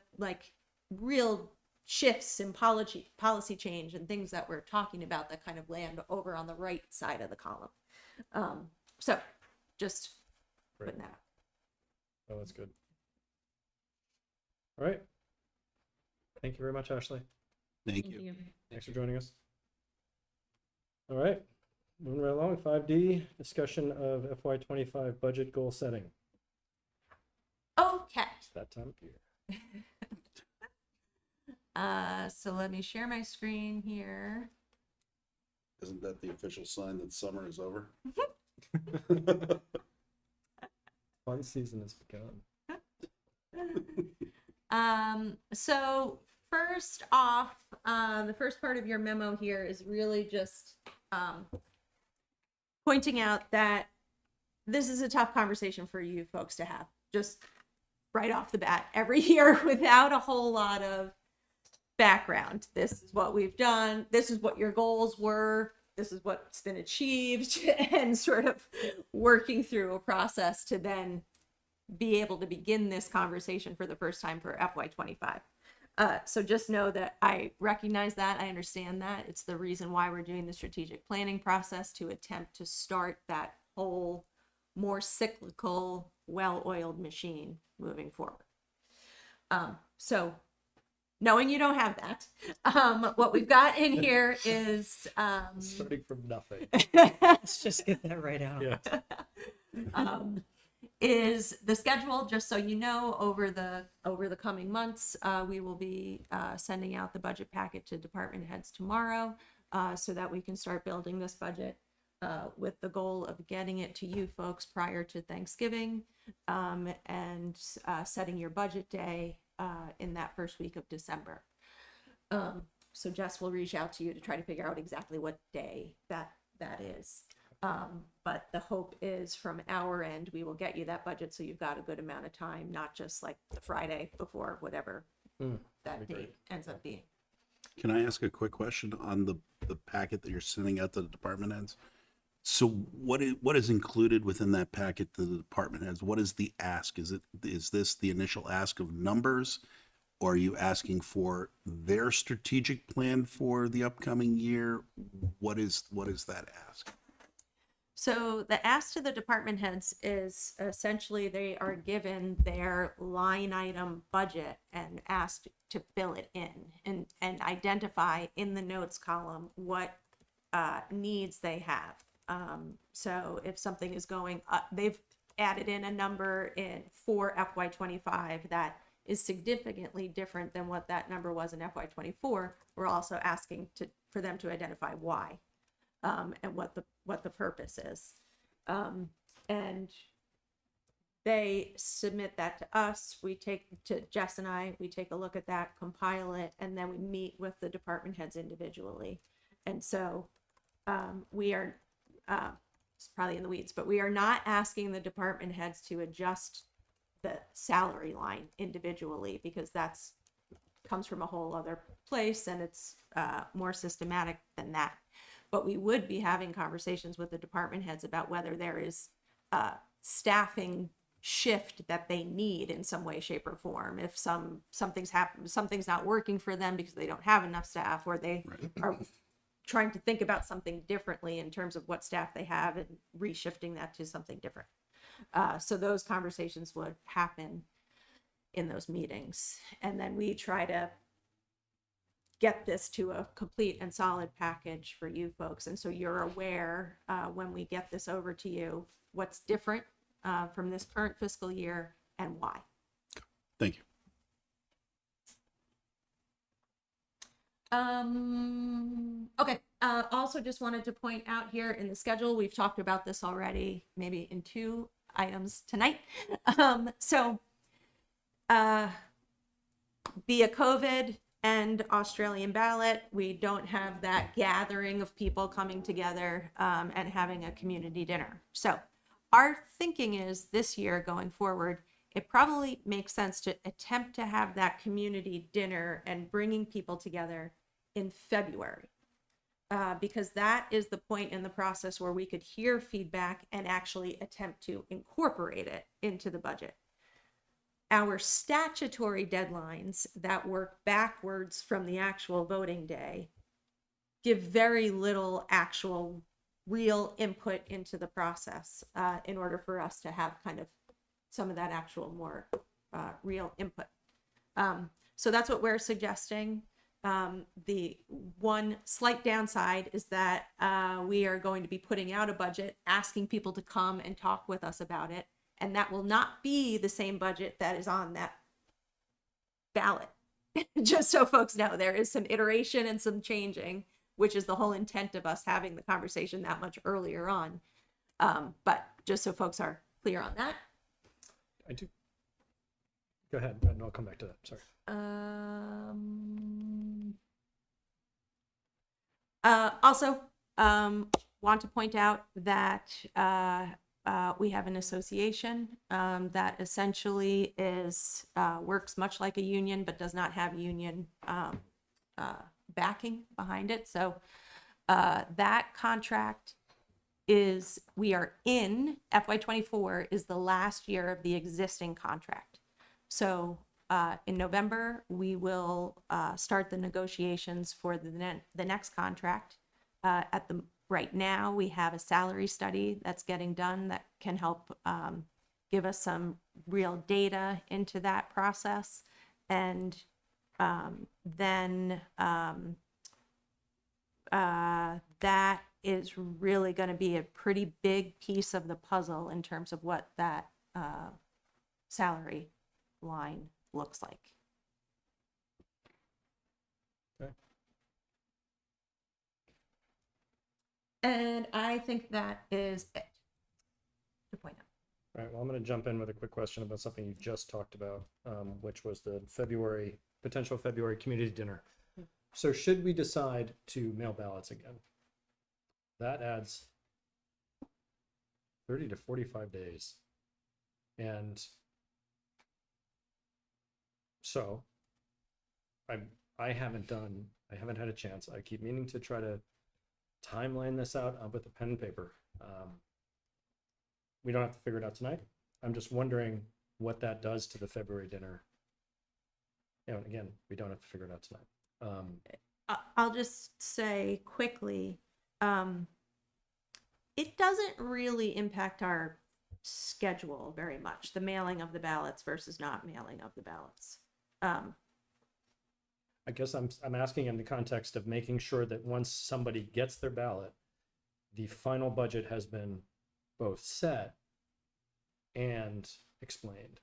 real shifts in policy change and things that we're talking about that kind of land over on the right side of the column. So just putting that up. Oh, that's good. All right. Thank you very much, Ashley. Thank you. Thanks for joining us. All right. Moving right along, 5D, discussion of FY25 budget goal setting. Okay. It's that time of year. So let me share my screen here. Isn't that the official sign that summer is over? Fun season has begun. So first off, the first part of your memo here is really just pointing out that this is a tough conversation for you folks to have, just right off the bat every year without a whole lot of background. This is what we've done. This is what your goals were. This is what's been achieved, and sort of working through a process to then be able to begin this conversation for the first time for FY25. So just know that I recognize that. I understand that. It's the reason why we're doing the strategic planning process, to attempt to start that whole more cyclical, well-oiled machine moving forward. So knowing you don't have that, what we've got in here is Starting from nothing. Let's just get that right out. Yeah. Is the schedule, just so you know, over the coming months. We will be sending out the budget packet to department heads tomorrow, so that we can start building this budget with the goal of getting it to you folks prior to Thanksgiving, and setting your budget day in that first week of December. So Jess will reach out to you to try to figure out exactly what day that is. But the hope is, from our end, we will get you that budget so you've got a good amount of time, not just like the Friday before whatever that that'd be date great. ends up being. Can I ask a quick question on the packet that you're sending out to the department heads? So what is included within that packet to the department heads? What is the ask? Is this the initial ask of numbers? Or are you asking for their strategic plan for the upcoming year? What is that ask? So the ask to the department heads is essentially they are given their line item budget and asked to fill it in and identify in the notes column what needs they have. So if something is going up, they've added in a number for FY25 that is significantly different than what that number was in FY24. We're also asking for them to identify why. And what the purpose is. And they submit that to us. Jess and I, we take a look at that, compile it, and then we meet with the department heads individually. And so we are, it's probably in the weeds, but we are not asking the department heads to adjust the salary line individually, because comes from a whole other place, and it's more systematic than that. But we would be having conversations with the department heads about whether there is staffing shift that they need in some way, shape, or form. If something's not working for them because they don't have enough staff, or they are trying to think about something differently in terms of what staff they have and reshifting that to something different. So those conversations would happen in those meetings. And then we try to get this to a complete and solid package for you folks. And so you're aware when we get this over to you, what's different from this current fiscal year and why. Thank you. Okay. Also just wanted to point out here in the schedule, we've talked about this already, maybe in 2 items tonight. Via COVID and Australian ballot, we don't have that gathering of people coming together and having a community dinner. So our thinking is this year going forward, it probably makes sense to attempt to have that community dinner and bringing people together in February. Because that is the point in the process where we could hear feedback and actually attempt to incorporate it into the budget. Our statutory deadlines that work backwards from the actual voting day give very little actual real input into the process in order for us to have kind of some of that actual more real input. So that's what we're suggesting. The one slight downside is that we are going to be putting out a budget, asking people to come and talk with us about it. And that will not be the same budget that is on that ballot. Just so folks know, there is some iteration and some changing, which is the whole intent of us having the conversation that much earlier on. But just so folks are clear on that. I do. Go ahead, and I'll come back to that. Sorry. Also, want to point out that we have an association that essentially is works much like a union, but does not have union backing behind it. So that contract is, we are in FY24 is the last year of the existing contract. So in November, we will start the negotiations for the next contract. Right now, we have a salary study that's getting done that can help give us some real data into that process. And then that is really going to be a pretty big piece of the puzzle in terms of what that salary line looks like. Okay. And I think that is it to point out. All right, well, I'm going to jump in with a quick question about something you just talked about, which was the potential February community dinner. So should we decide to mail ballots again, that adds 30 to 45 days. And so I haven't had a chance. I keep meaning to try to timeline this out with a pen and paper. We don't have to figure it out tonight. I'm just wondering what that does to the February dinner. You know, again, we don't have to figure it out tonight. I'll just say quickly, it doesn't really impact our schedule very much, the mailing of the ballots versus not mailing of the ballots. I guess I'm asking in the context of making sure that once somebody gets their ballot, the final budget has been both set and explained,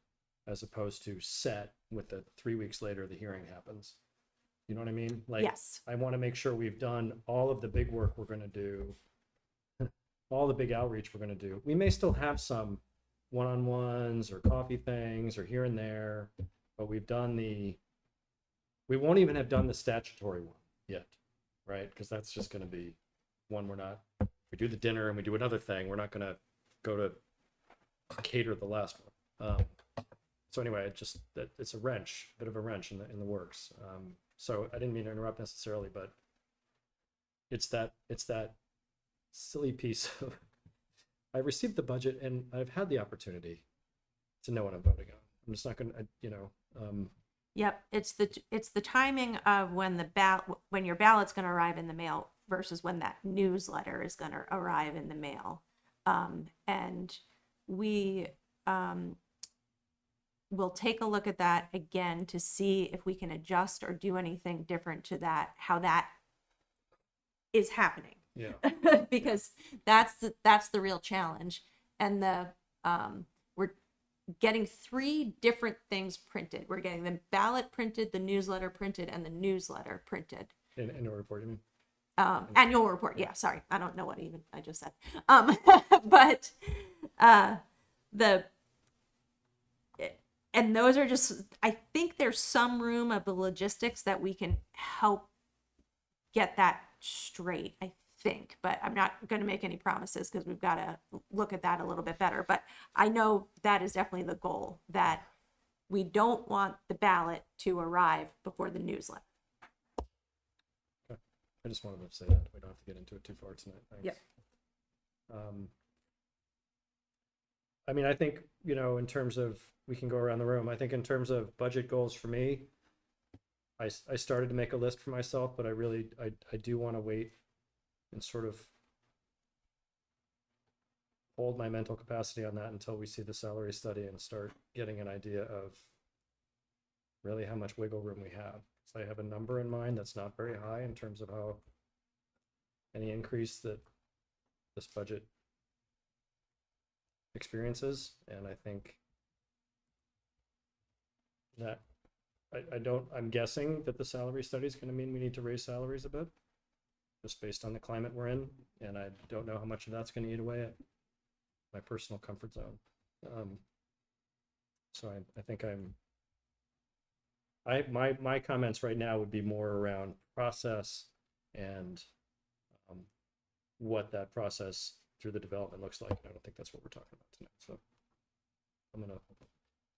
as opposed to set with the 3 weeks later the hearing happens. You know what I mean? Like, yes. I want to make sure we've done all of the big work we're going to do, all the big outreach we're going to do. We may still have some one-on-ones or coffee things or here and there, but we won't even have done the statutory one yet, right? Because that's just going to be one we do the dinner and we do another thing. We're not going to go to cater the last one. So anyway, it's a bit of a wrench in the works. So I didn't mean to interrupt necessarily, but it's that silly piece of, I received the budget and I've had the opportunity to know what I'm voting on. I'm just not gonna, Yep, it's the timing of when your ballot's going to arrive in the mail versus when that newsletter is going to arrive in the mail. And we will take a look at that again to see if we can adjust or do anything different to that, how that is happening. yeah. Because that's the real challenge. And we're getting 3 different things printed. We're getting the ballot printed, the newsletter printed, and the newsletter printed. Annual report, you mean? Annual report. Yeah, sorry. I don't know what even I just said. But and those are just, I think there's some room of the logistics that we can help get that straight, I think, but I'm not going to make any promises because we've got to look at that a little bit better. But I know that is definitely the goal, that we don't want the ballot to arrive before the newsletter. Okay. I just wanted to say that. We don't have to get into it too far tonight. Thanks. Yep. I mean, I think, in terms of, we can go around the room. I think in terms of budget goals for me, I started to make a list for myself, but I do want to wait and sort of hold my mental capacity on that until we see the salary study and start getting an idea of really how much wiggle room we have. So I have a number in mind that's not very high in terms of how any increase that this budget experiences, and I think that I'm guessing that the salary study is going to mean we need to raise salaries a bit, just based on the climate we're in, and I don't know how much of that's going to eat away at my personal comfort zone. So I think my comments right now would be more around process and what that process through the development looks like. I don't think that's what we're talking about tonight. So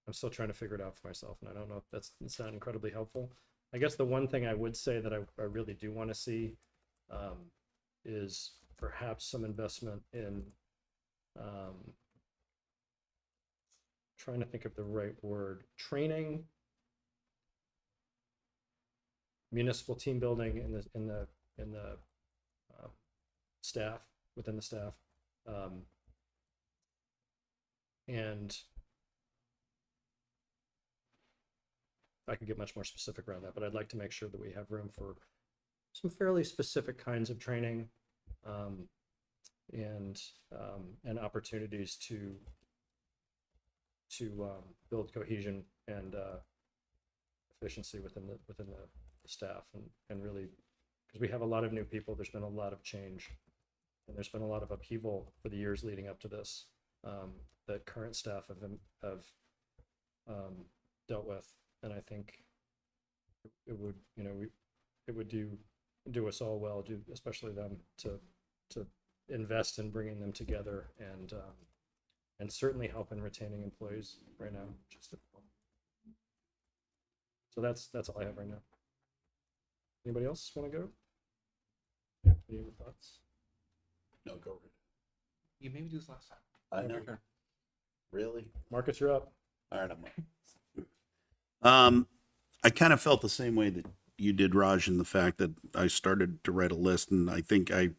I'm still trying to figure it out for myself, and I don't know if it's not incredibly helpful. I guess the one thing I would say that I really do want to see is perhaps some investment in trying to think of the right word, training, municipal team building in the staff, within the staff, and I could get much more specific around that, but I'd like to make sure that we have room for some fairly specific kinds of training and opportunities to build cohesion and efficiency within the staff, and really, because we have a lot of new people, there's been a lot of change, and there's been a lot of upheaval for the years leading up to this that current staff have dealt with, and I think it would, it would do us all well, especially them, to invest in bringing them together and certainly help in retaining employees right now. So that's all I have right now. Anybody else want to go? Any other thoughts? No, go right. You made me do this last time. I know. Really? Marcus, you're up. All right, I'm up. I kind of felt the same way that you did, Raj, in the fact that I started to write a list, and I think I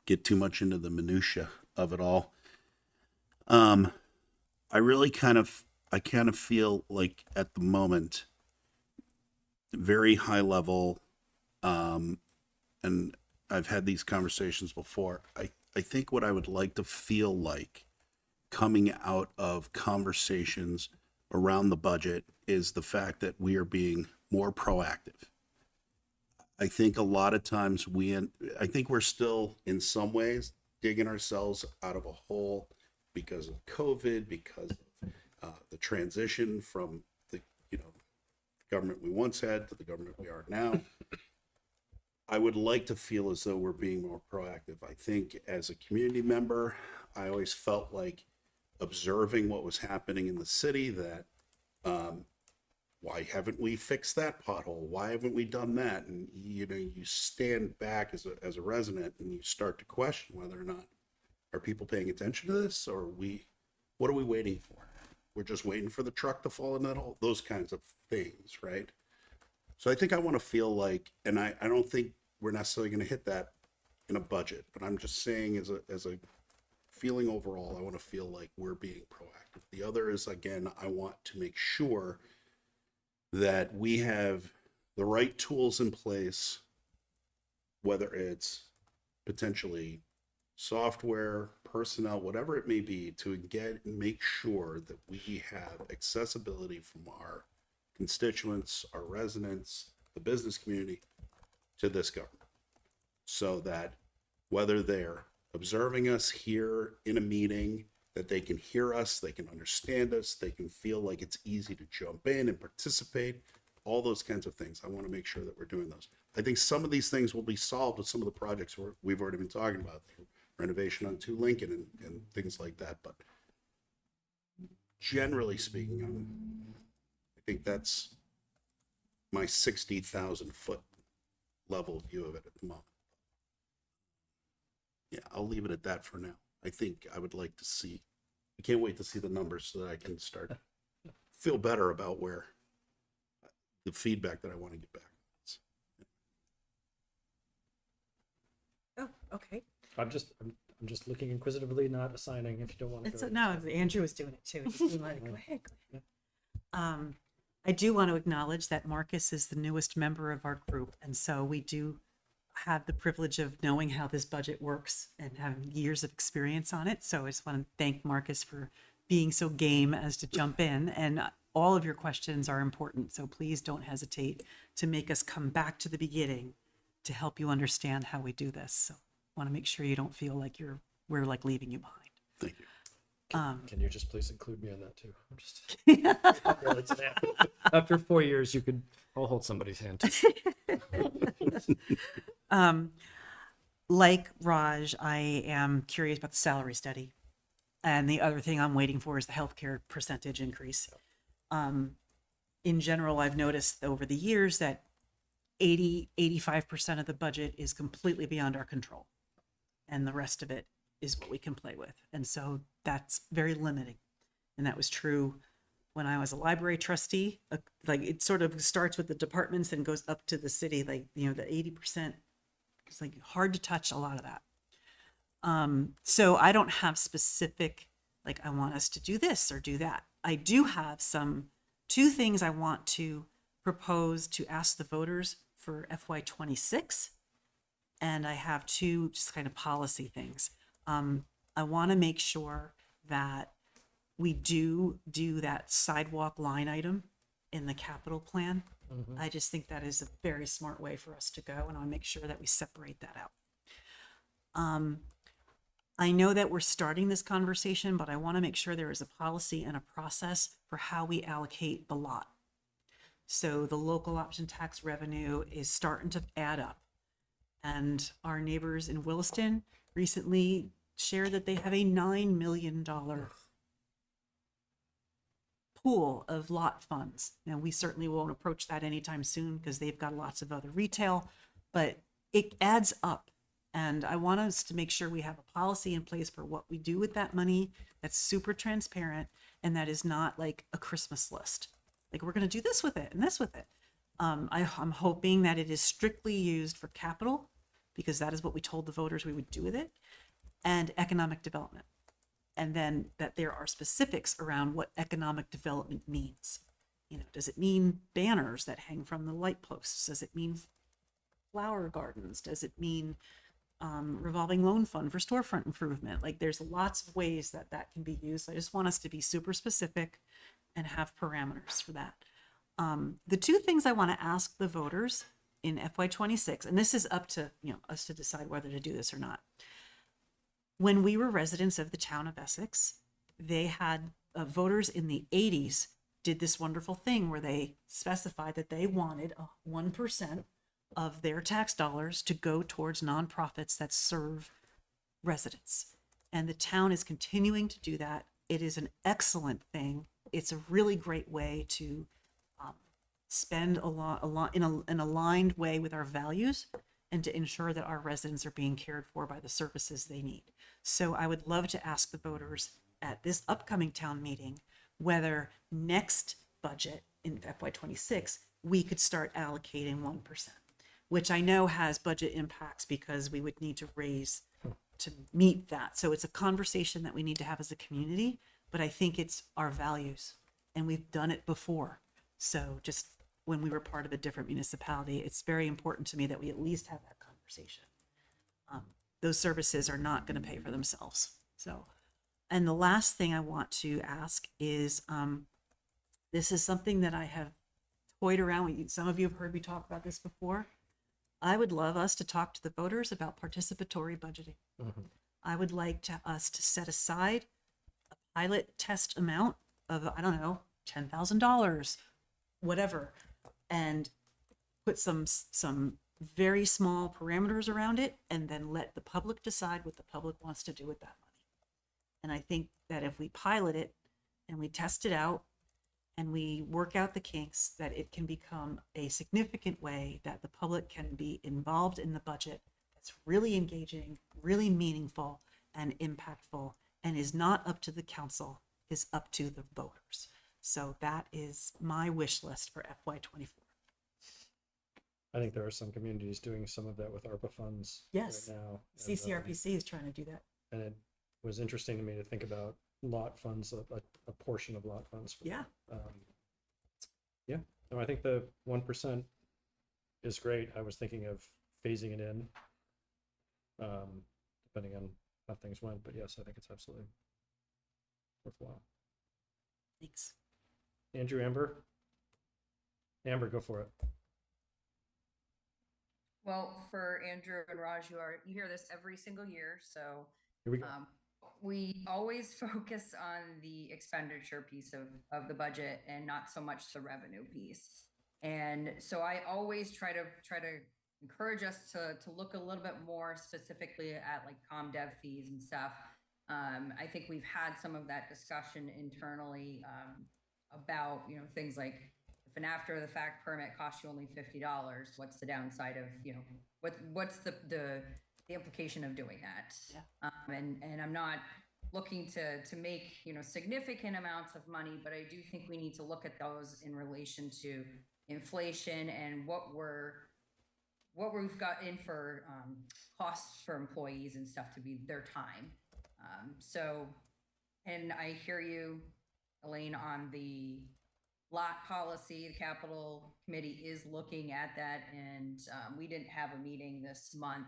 get too much into the minutia of it all. I really kind of feel like at the moment, very high level, and I've had these conversations before. I think what I would like to feel like coming out of conversations around the budget is the fact that we are being more proactive. I think a lot of times I think we're still in some ways digging ourselves out of a hole because of COVID, because of the transition from the government we once had to the government we are now. I would like to feel as though we're being more proactive. I think as a community member, I always felt like observing what was happening in the city, that why haven't we fixed that pothole? Why haven't we done that? And you stand back as a resident and you start to question whether or not, are people paying attention to this, or what are we waiting for? we're just waiting for the truck to fall in that hole, those kinds of things, right? So I think I want to feel like, and I don't think we're necessarily going to hit that in a budget, but I'm just saying as a feeling overall, I want to feel like we're being proactive. The other is, again, I want to make sure that we have the right tools in place, whether it's potentially software, personnel, whatever it may be, to make sure that we have accessibility from our constituents, our residents, the business community to this government. So that whether they're observing us here in a meeting, that they can hear us, they can understand us, they can feel like it's easy to jump in and participate, all those kinds of things. I want to make sure that we're doing those. I think some of these things will be solved with some of the projects we've already been talking about, renovation on 2 Lincoln and things like that. But generally speaking, I think that's my 60,000 foot level view of it at the moment. Yeah, I'll leave it at that for now. I think I would like to see, I can't wait to see the numbers so that I can start feel better about where the feedback that I want to get back. Oh, okay. I'm just looking inquisitively, not assigning if you don't want to go. No, Andrew was doing it too. He's doing like, go ahead. I do want to acknowledge that Marcus is the newest member of our group, and so we do have the privilege of knowing how this budget works and having years of experience on it. So I just want to thank Marcus for being so game as to jump in, and all of your questions are important. So please don't hesitate to make us come back to the beginning to help you understand how we do this. So I want to make sure you don't feel like we're like leaving you behind. Thank you. Can you just please include me in that too? I'm just after 4 years, I'll hold somebody's hand. Like Raj, I am curious about the salary study. And the other thing I'm waiting for is the healthcare percentage increase. In general, I've noticed over the years that 85% of the budget is completely beyond our control. And the rest of it is what we can play with. And so that's very limiting. And that was true when I was a library trustee. Like it sort of starts with the departments and goes up to the city, like, the 80%, it's like hard to touch a lot of that. So I don't have specific, like, I want us to do this or do that. I do have two things I want to propose to ask the voters for FY26. And I have two just kind of policy things. I want to make sure that we do that sidewalk line item in the capital plan. Mm-hmm. I just think that is a very smart way for us to go, and I'll make sure that we separate that out. I know that we're starting this conversation, but I want to make sure there is a policy and a process for how we allocate the lot. So the local option tax revenue is starting to add up. And our neighbors in Williston recently shared that they have a $9 million pool of lot funds. Now, we certainly won't approach that anytime soon because they've got lots of other retail, but it adds up. And I want us to make sure we have a policy in place for what we do with that money that's super transparent and that is not like a Christmas list. Like, we're going to do this with it and this with it. I'm hoping that it is strictly used for capital, because that is what we told the voters we would do with it, and economic development. And then that there are specifics around what economic development means. Does it mean banners that hang from the light posts? Does it mean flower gardens? Does it mean revolving loan fund for storefront improvement? Like, there's lots of ways that can be used. I just want us to be super specific and have parameters for that. The two things I want to ask the voters in FY26, and this is up to us to decide whether to do this or not. When we were residents of the town of Essex, they had voters in the 80s did this wonderful thing where they specified that they wanted 1% of their tax dollars to go towards nonprofits that serve residents. And the town is continuing to do that. It is an excellent thing. It's a really great way to spend a lot in an aligned way with our values and to ensure that our residents are being cared for by the services they need. So I would love to ask the voters at this upcoming town meeting whether next budget in FY26, we could start allocating 1%, which I know has budget impacts because we would need to raise to meet that. So it's a conversation that we need to have as a community, but I think it's our values and we've done it before. So just when we were part of a different municipality, it's very important to me that we at least have that conversation. Those services are not going to pay for themselves. So, and the last thing I want to ask is, this is something that I have toyed around with. Some of you have heard me talk about this before. I would love us to talk to the voters about participatory budgeting. I would like us to set aside a pilot test amount of, I don't know, $10,000, whatever, and put some very small parameters around it, and then let the public decide what the public wants to do with that money. And I think that if we pilot it and we test it out and we work out the kinks, that it can become a significant way that the public can be involved in the budget that's really engaging, really meaningful, and impactful, and is not up to the council, is up to the voters. So that is my wish list for FY24. I think there are some communities doing some of that with ARPA funds Yes. right now. CCRPC is trying to do that. And it was interesting to me to think about lot funds, a portion of lot funds. For Yeah. that. Yeah, no, I think the 1% is great. I was thinking of phasing it in, depending on how things went. But yes, I think it's absolutely worthwhile. Thanks. Andrew, Amber, go for it. Well, for Andrew and Raj, you hear this every single year, so Here we go. we always focus on the expenditure piece of the budget and not so much the revenue piece. And so I always try to encourage us to look a little bit more specifically at like comm dev fees and stuff. I think we've had some of that discussion internally about, things like if an after the fact permit costs you only $50, what's the downside of, what's the implication of doing that? Yeah. And I'm not looking to make, significant amounts of money, but I do think we need to look at those in relation to inflation and what we've got in for costs for employees and stuff to be their time. So, and I hear you, Elaine, on the lot policy. The capital committee is looking at that, and we didn't have a meeting this month.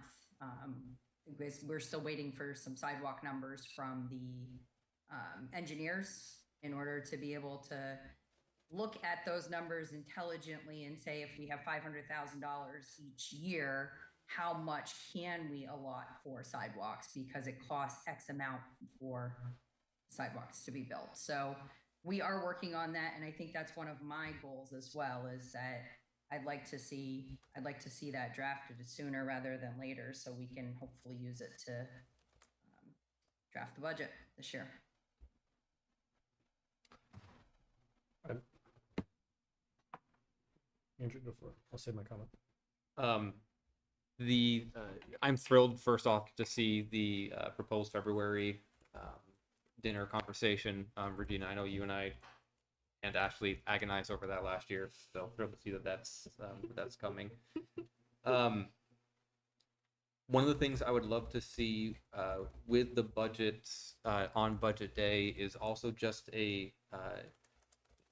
Because we're still waiting for some sidewalk numbers from the engineers in order to be able to look at those numbers intelligently and say, if we have $500,000 each year, how much can we allot for sidewalks, because it costs X amount for sidewalks to be built. So we are working on that, and I think that's one of my goals as well, is that I'd like to see that drafted sooner rather than later, so we can hopefully use it to draft the budget this year. Andrew, go for it. I'll save my comment. I'm thrilled, first off, to see the proposed February dinner conversation. Regina, I know you and I and Ashley agonized over that last year, so thrilled to see that's coming. One of the things I would love to see with the budget on budget day is also just a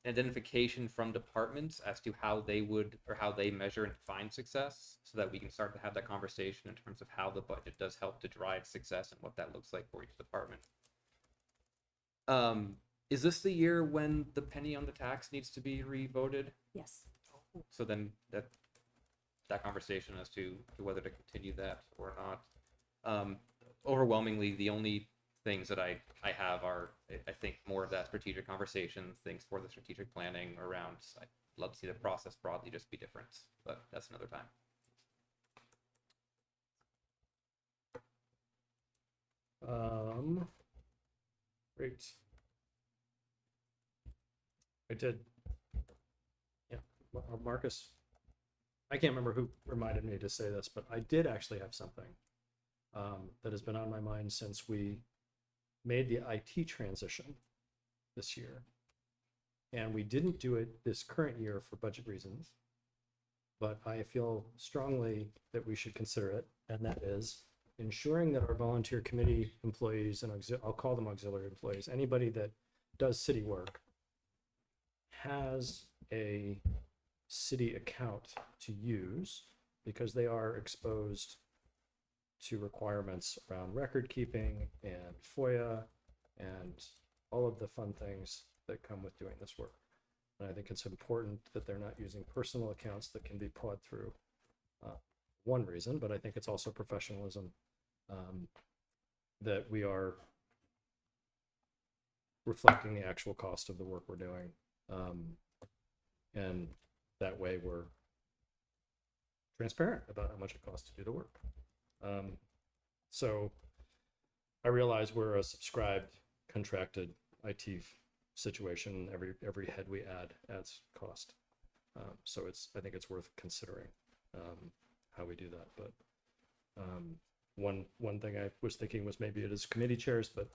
identification from departments as to how they would, or how they measure and define success, so that we can start to have that conversation in terms of how the budget does help to drive success and what that looks like for each department. Is this the year when the penny on the tax needs to be re-voted? Yes. So then that conversation as to whether to continue that or not. Overwhelmingly, the only things that I have are, I think, more of that strategic conversation, things for the strategic planning around. I'd love to see the process broadly just be different, but that's another time. Great. I did. Yeah, Marcus, I can't remember who reminded me to say this, but I did actually have something that has been on my mind since we made the IT transition this year. And we didn't do it this current year for budget reasons. But I feel strongly that we should consider it, and that is ensuring that our volunteer committee employees and I'll call them auxiliary employees, anybody that does city work has a city account to use, because they are exposed to requirements around record keeping and FOIA and all of the fun things that come with doing this work. And I think it's important that they're not using personal accounts that can be pawed through. One reason, but I think it's also professionalism, that we are reflecting the actual cost of the work we're doing. And that way we're transparent about how much it costs to do the work. So I realize we're a subscribed, contracted IT situation. Every head we add adds cost. So I think it's worth considering how we do that. But one thing I was thinking was maybe it is committee chairs, but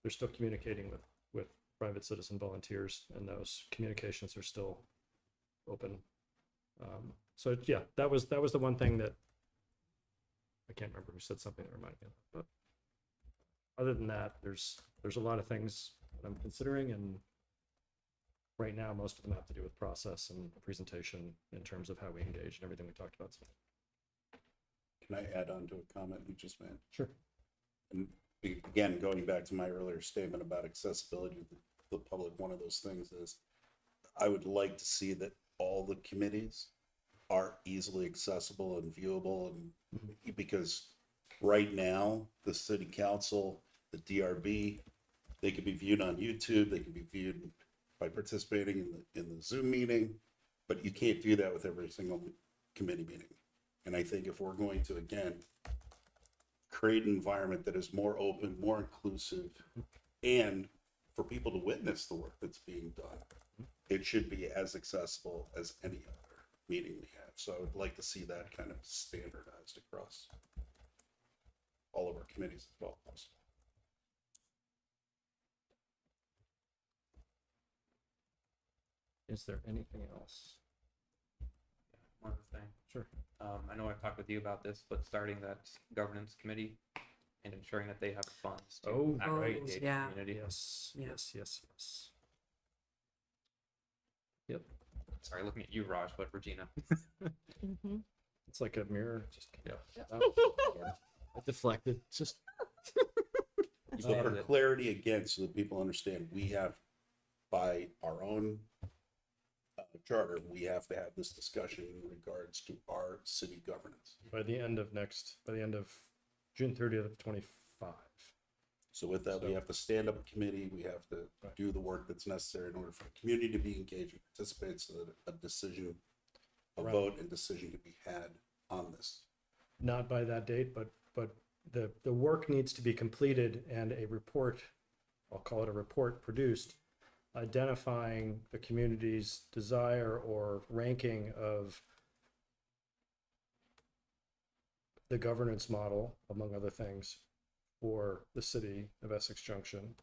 they're still communicating with private citizen volunteers, and those communications are still open. So yeah, that was the one thing that I can't remember who said something that reminded me of that. But other than that, there's a lot of things that I'm considering, and right now most of them have to do with process and presentation in terms of how we engage and everything we talked about today. Can I add on to a comment you just made? Sure. And again, going back to my earlier statement about accessibility to the public, one of those things is I would like to see that all the committees are easily accessible and viewable, and because right now the city council, the DRB, they can be viewed on YouTube, they can be viewed by participating in the Zoom meeting, but you can't do that with every single committee meeting. And I think if we're going to, again, create an environment that is more open, more inclusive, and for people to witness the work that's being done, it should be as accessible as any other meeting we have. So I would like to see that kind of standardized across all of our committees as well. Is there anything else? One other thing. Sure. I know I've talked with you about this, but starting that governance committee and ensuring that they have funds to actually engage the community. Yes. Yeah. Yes. Yep. Sorry, looking at you, Raj, but Regina. It's like a mirror. Just Yeah. I deflected. Just So for clarity, again, so that people understand, we have, by our own charter, we have to have this discussion in regards to our city governance. by the end of June 30th of 25. So with that, we have to stand up a committee, we have to do the work that's necessary in order for the community to be engaged and participate, so that a decision, a Right. vote and decision can be had on this. Not by that date, but the work needs to be completed and a report, I'll call it a report, produced, identifying the community's desire or ranking of the governance model, among other things, for the city of Essex Junction.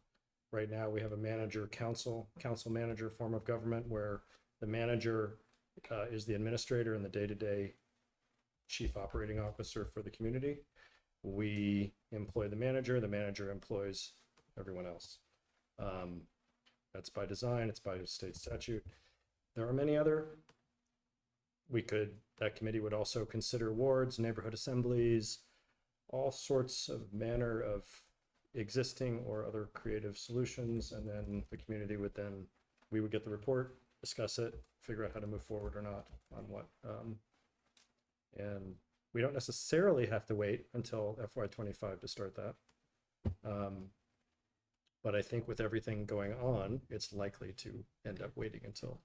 Right now, we have a manager council manager form of government, where the manager is the administrator and the day-to-day chief operating officer for the community. We employ the manager employs everyone else. That's by design, it's by state statute. There are many other, that committee would also consider wards, neighborhood assemblies, all sorts of manner of existing or other creative solutions. And then the community we would get the report, discuss it, figure out how to move forward or not on what. And we don't necessarily have to wait until FY25 to start that. But I think with everything going on, it's likely to end up waiting until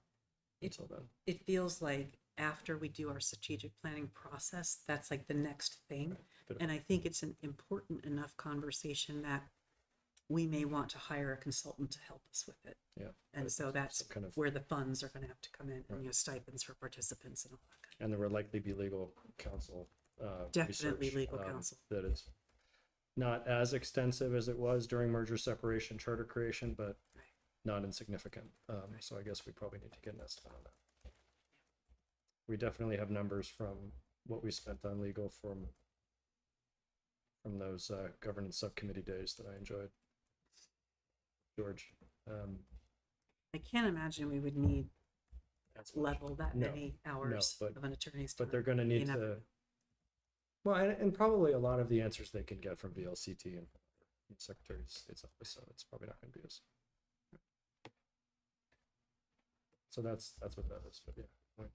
then. It feels like after we do our strategic planning process, that's like the next thing. And I think it's an important enough conversation that we may want to hire a consultant to help us with it. Yeah. And so that's kind of, where the funds are going to have to come in, Right. and stipends for participants and all that kind and there would likely be legal counsel. Definitely research, legal counsel. That is not as extensive as it was during merger separation charter creation, but not insignificant. So I guess we probably need to get an estimate on that. We definitely have numbers from what we spent on legal from those governance subcommittee days that I enjoyed. George. I can't imagine we would need That's level that No, many hours but- of an attorney's time. But they're going to need to. Well, and probably a lot of the answers they can get from VLCT and Secretary of State's office, so it's probably not going to be as. So that's what that is. But yeah. Right.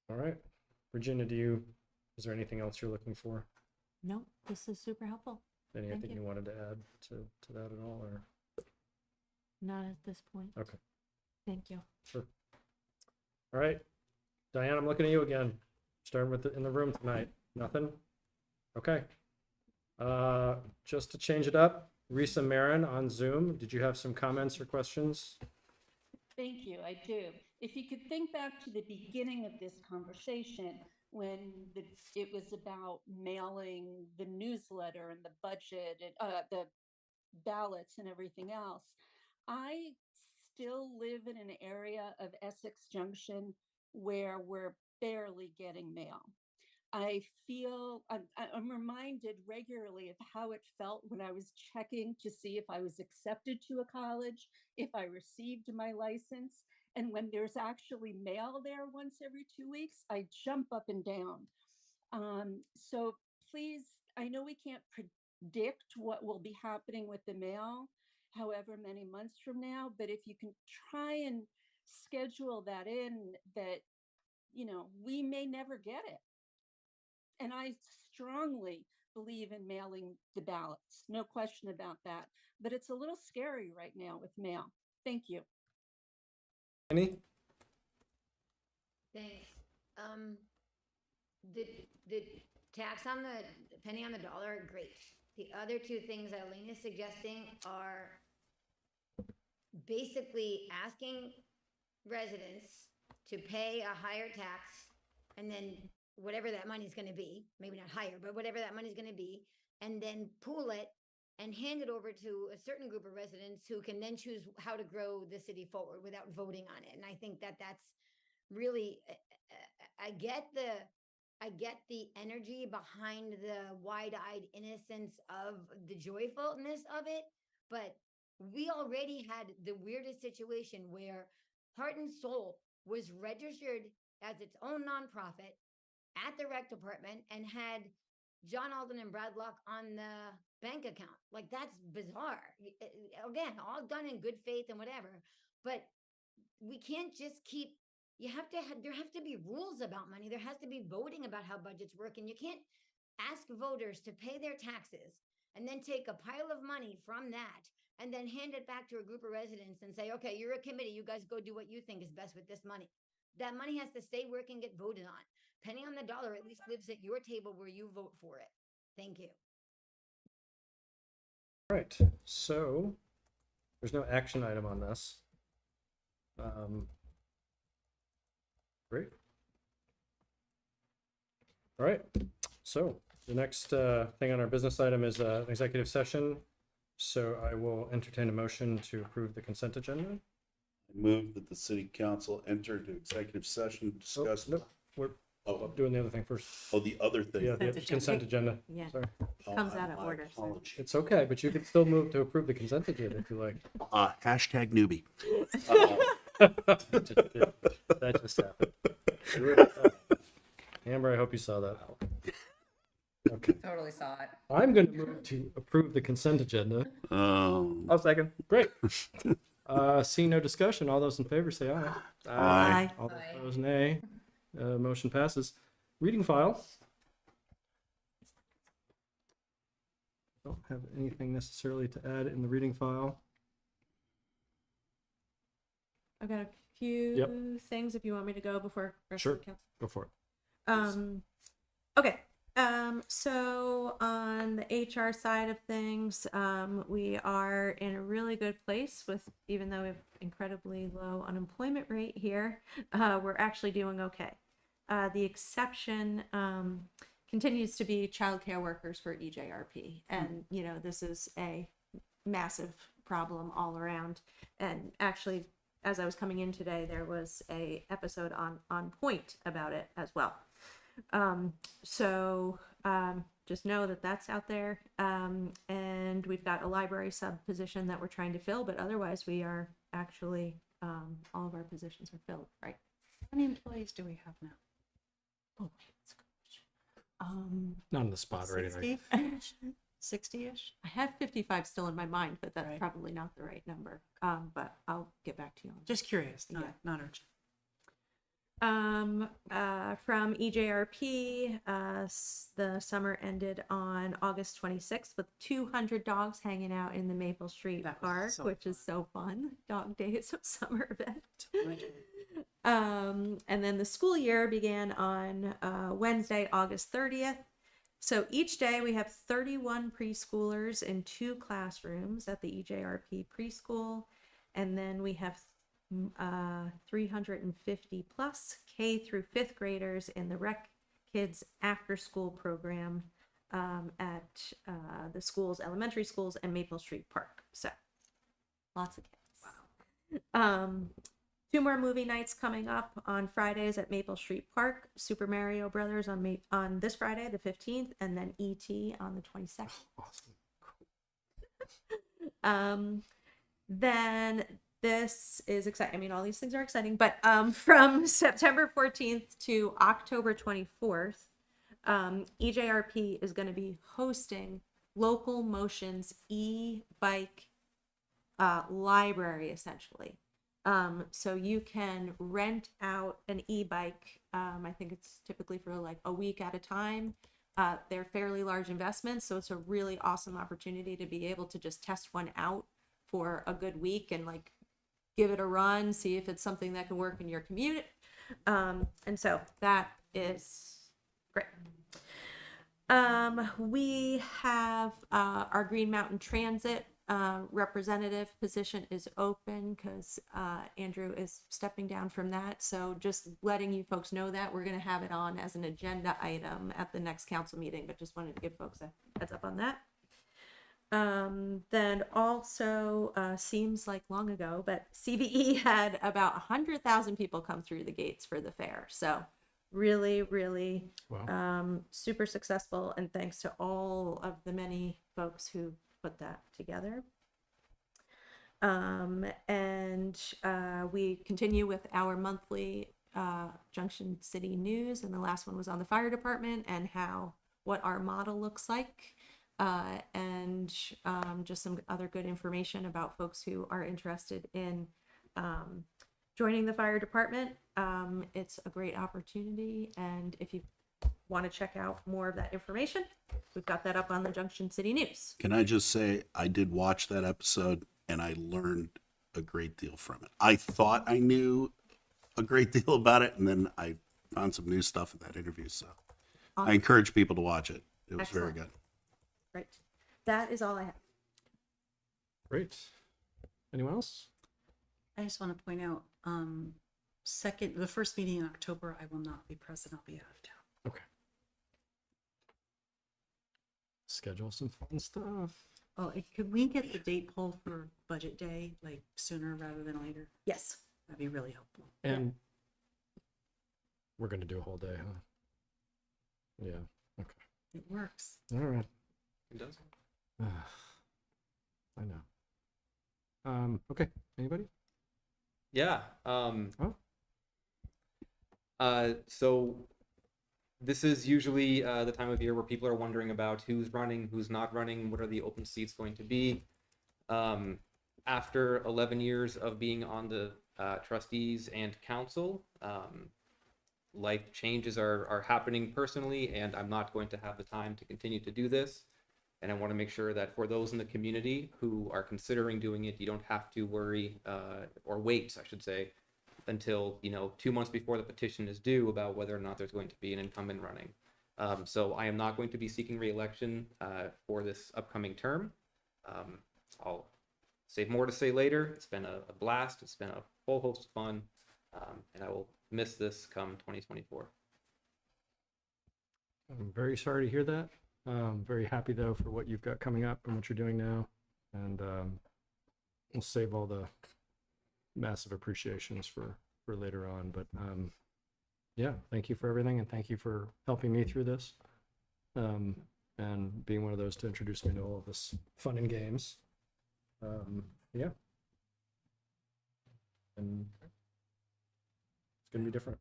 All right, Virginia, is there anything else you're looking for? No, this is super helpful. Anything you. you wanted to add to that at all, or? Not at this point. Okay. Thank you. Sure. All right, Diane, I'm looking at you again. Starting with in the room tonight. Nothing? Okay. Just to change it up, Risa Marin on Zoom. Did you have some comments or questions? Thank you, I do. If you could think back to the beginning of this conversation, when it was about mailing the newsletter and the budget and the ballots and everything else, I still live in an area of Essex Junction where we're barely getting mail. I feel I'm reminded regularly of how it felt when I was checking to see if I was accepted to a college, if I received my license. And when there's actually mail there once every 2 weeks, I jump up and down. So please, I know we can't predict what will be happening with the mail, however many months from now, but if you can try and schedule that in, that, we may never get it. And I strongly believe in mailing the ballots, no question about that. But it's a little scary right now with mail. Thank you. Any? Thanks. The tax on the penny on the dollar, great. The other two things Eileen is suggesting are basically asking residents to pay a higher tax, and then whatever that money's going to be, maybe not higher, but whatever that money's going to be, and then pool it and hand it over to a certain group of residents who can then choose how to grow the city forward without voting on it. And I think that that's really, I get the energy behind the wide-eyed innocence of the joyfulness of it, but we already had the weirdest situation where Heart and Soul was registered as its own nonprofit at the rec department and had John Alden and Brad Luck on the bank account. Like, that's bizarre. Again, all done in good faith and whatever, but we can't just keep, there have to be rules about money. There has to be voting about how budgets work. And you can't ask voters to pay their taxes and then take a pile of money from that and then hand it back to a group of residents and say, okay, you're a committee. You guys go do what you think is best with this money. That money has to stay where it can get voted on. Penny on the dollar at least lives at your table where you vote for it. Thank you. All right, so there's no action item on this. Great. All right, so the next thing on our business item is an executive session. So I will entertain a motion to approve the consent agenda. I move that the city council enter into executive session to discuss. Nope, we're Oh, doing the other thing first. oh, the other thing. Yeah, the Consent consent agenda. Yeah. Sorry. Comes Oh, out of my order, so. apologies. It's okay, but you can still move to approve the consent agenda if you like. Hashtag newbie. That just happened. Amber, I hope you saw that. Okay. Totally saw it. I'm going to move to approve the consent agenda. I'll second. Great. Seeing no discussion, all those in favor say aye. Aye. All those Aye. opposed, nay. Motion passes. Reading file. Don't have anything necessarily to add in the reading file. I've got a few things if you want me to go before. rest of Sure. the council. Go for it. Okay. So on the HR side of things, we are in a really good place with, even though we have incredibly low unemployment rate here, we're actually doing okay. The exception continues to be childcare workers for EJRP. And, you know, this is a massive problem all around. And actually, as I was coming in today, there was a episode on Point about it as well. Just know that that's out there. And we've got a library sub position that we're trying to fill, but otherwise we are actually, all of our positions are filled, right? How many employees do we have now? Oh, that's a good question. Not on the spot or anything. 60-ish? I have 55 still in my mind, but that's Right. probably not the right number. But I'll get back to you on that. Just curious, Yeah. not urgent. From EJRP, the summer ended on August 26th with 200 dogs hanging out in the Maple Street That was Park, so which is so fun. Dog Days of Summer event. Imagine. And then the school year began on Wednesday, August 30th. So each day we have 31 preschoolers in 2 classrooms at the EJRP preschool. And then we have 350 plus K through 5th graders in the Rec Kids after school program at the schools, elementary schools, and Maple Street Park. So lots of kids. Wow. 2 more movie nights coming up on Fridays at Maple Street Park. Super Mario Brothers on this Friday, the 15th, and then E.T. on the 22nd. Awesome. Then this is exciting. I mean, all these things are exciting, but from September 14th to October 24th, EJRP is going to be hosting Local Motion's e-bike library, essentially. So you can rent out an e-bike. I think it's typically for like a week at a time. They're fairly large investments, so it's a really awesome opportunity to be able to just test one out for a good week and like give it a run, see if it's something that can work in your commute. And so that is great. We have our Green Mountain Transit representative position is open because Andrew is stepping down from that. So just letting you folks know that we're going to have it on as an agenda item at the next council meeting, but just wanted to give folks a heads up on that. Then also seems like long ago, but CVE had about 100,000 people come through the gates for the fair. So really, really Wow. super successful. And thanks to all of the many folks who put that together. We continue with our monthly Junction City news, and the last one was on the fire department and what our model looks like, and just some other good information about folks who are interested in joining the fire department. It's a great opportunity, and if you want to check out more of that information, we've got that up on the Junction City News. Can I just say, I did watch that episode and I learned a great deal from it. I thought I knew a great deal about it, and then I found some new stuff in that interview. So I encourage people to watch it. It was very good. Right. That is all I have. Great. Anyone else? I just want to point out, the first meeting in October, I will not be present. I'll be out of town. Okay. Schedule some fun stuff. Oh, could we get the date pulled for budget day, like sooner rather than later? Yes. That'd be really helpful. And we're going to do a whole day, huh? Yeah. Okay. It works. All right. It does. I know. Okay. Anybody? Yeah. So this is usually the time of year where people are wondering about who's running, who's not running, what are the open seats going to be. After 11 years of being on the trustees and council, life changes are happening personally, and I'm not going to have the time to continue to do this. And I want to make sure that for those in the community who are considering doing it, you don't have to worry or wait, I should say, until 2 months before the petition is due about whether or not there's going to be an incumbent running. So I am not going to be seeking re-election for this upcoming term. I'll save more to say later. It's been a blast. It's been a whole host of fun, and I will miss this come 2024. I'm very sorry to hear that. Very happy though for what you've got coming up and what you're doing now. And we'll save all the massive appreciations for later on. But yeah, thank you for everything, and thank you for helping me through this. And being one of those to introduce me to all of this fun and games. Yeah. And it's gonna be different.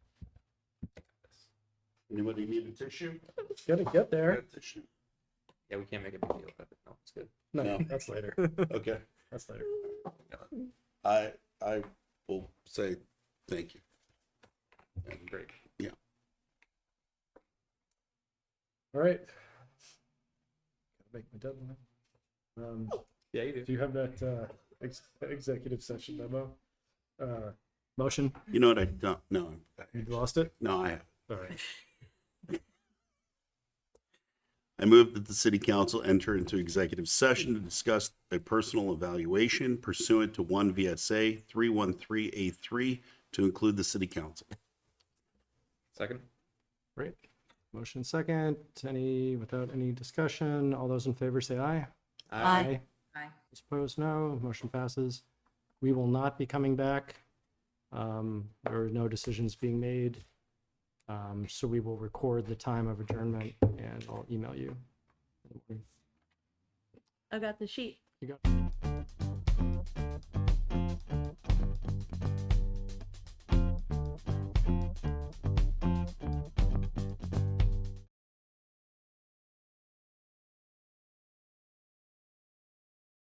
Anybody need a tissue? Gotta get there. Got a tissue. Yeah, we can't make a big deal about it. No, it's good. No, No. that's later. Okay. That's later. I will say thank you. And Great. yeah. All right. Gotta make my deadline. Yeah, you do. Do you have that executive session memo? Motion? You know what I don't, no, You lost it? no, I haven't. All right. I move that the city council enter into executive session to discuss a personal evaluation pursuant to 1 VSA 313A3 to include the city council. Second? Great. Motion second. Without any discussion, all those in favor say aye. Aye. Aye. Those opposed, no. Motion passes. We will not be coming back. There are no decisions being made. So we will record the time of adjournment and I'll email you. I got the sheet. You got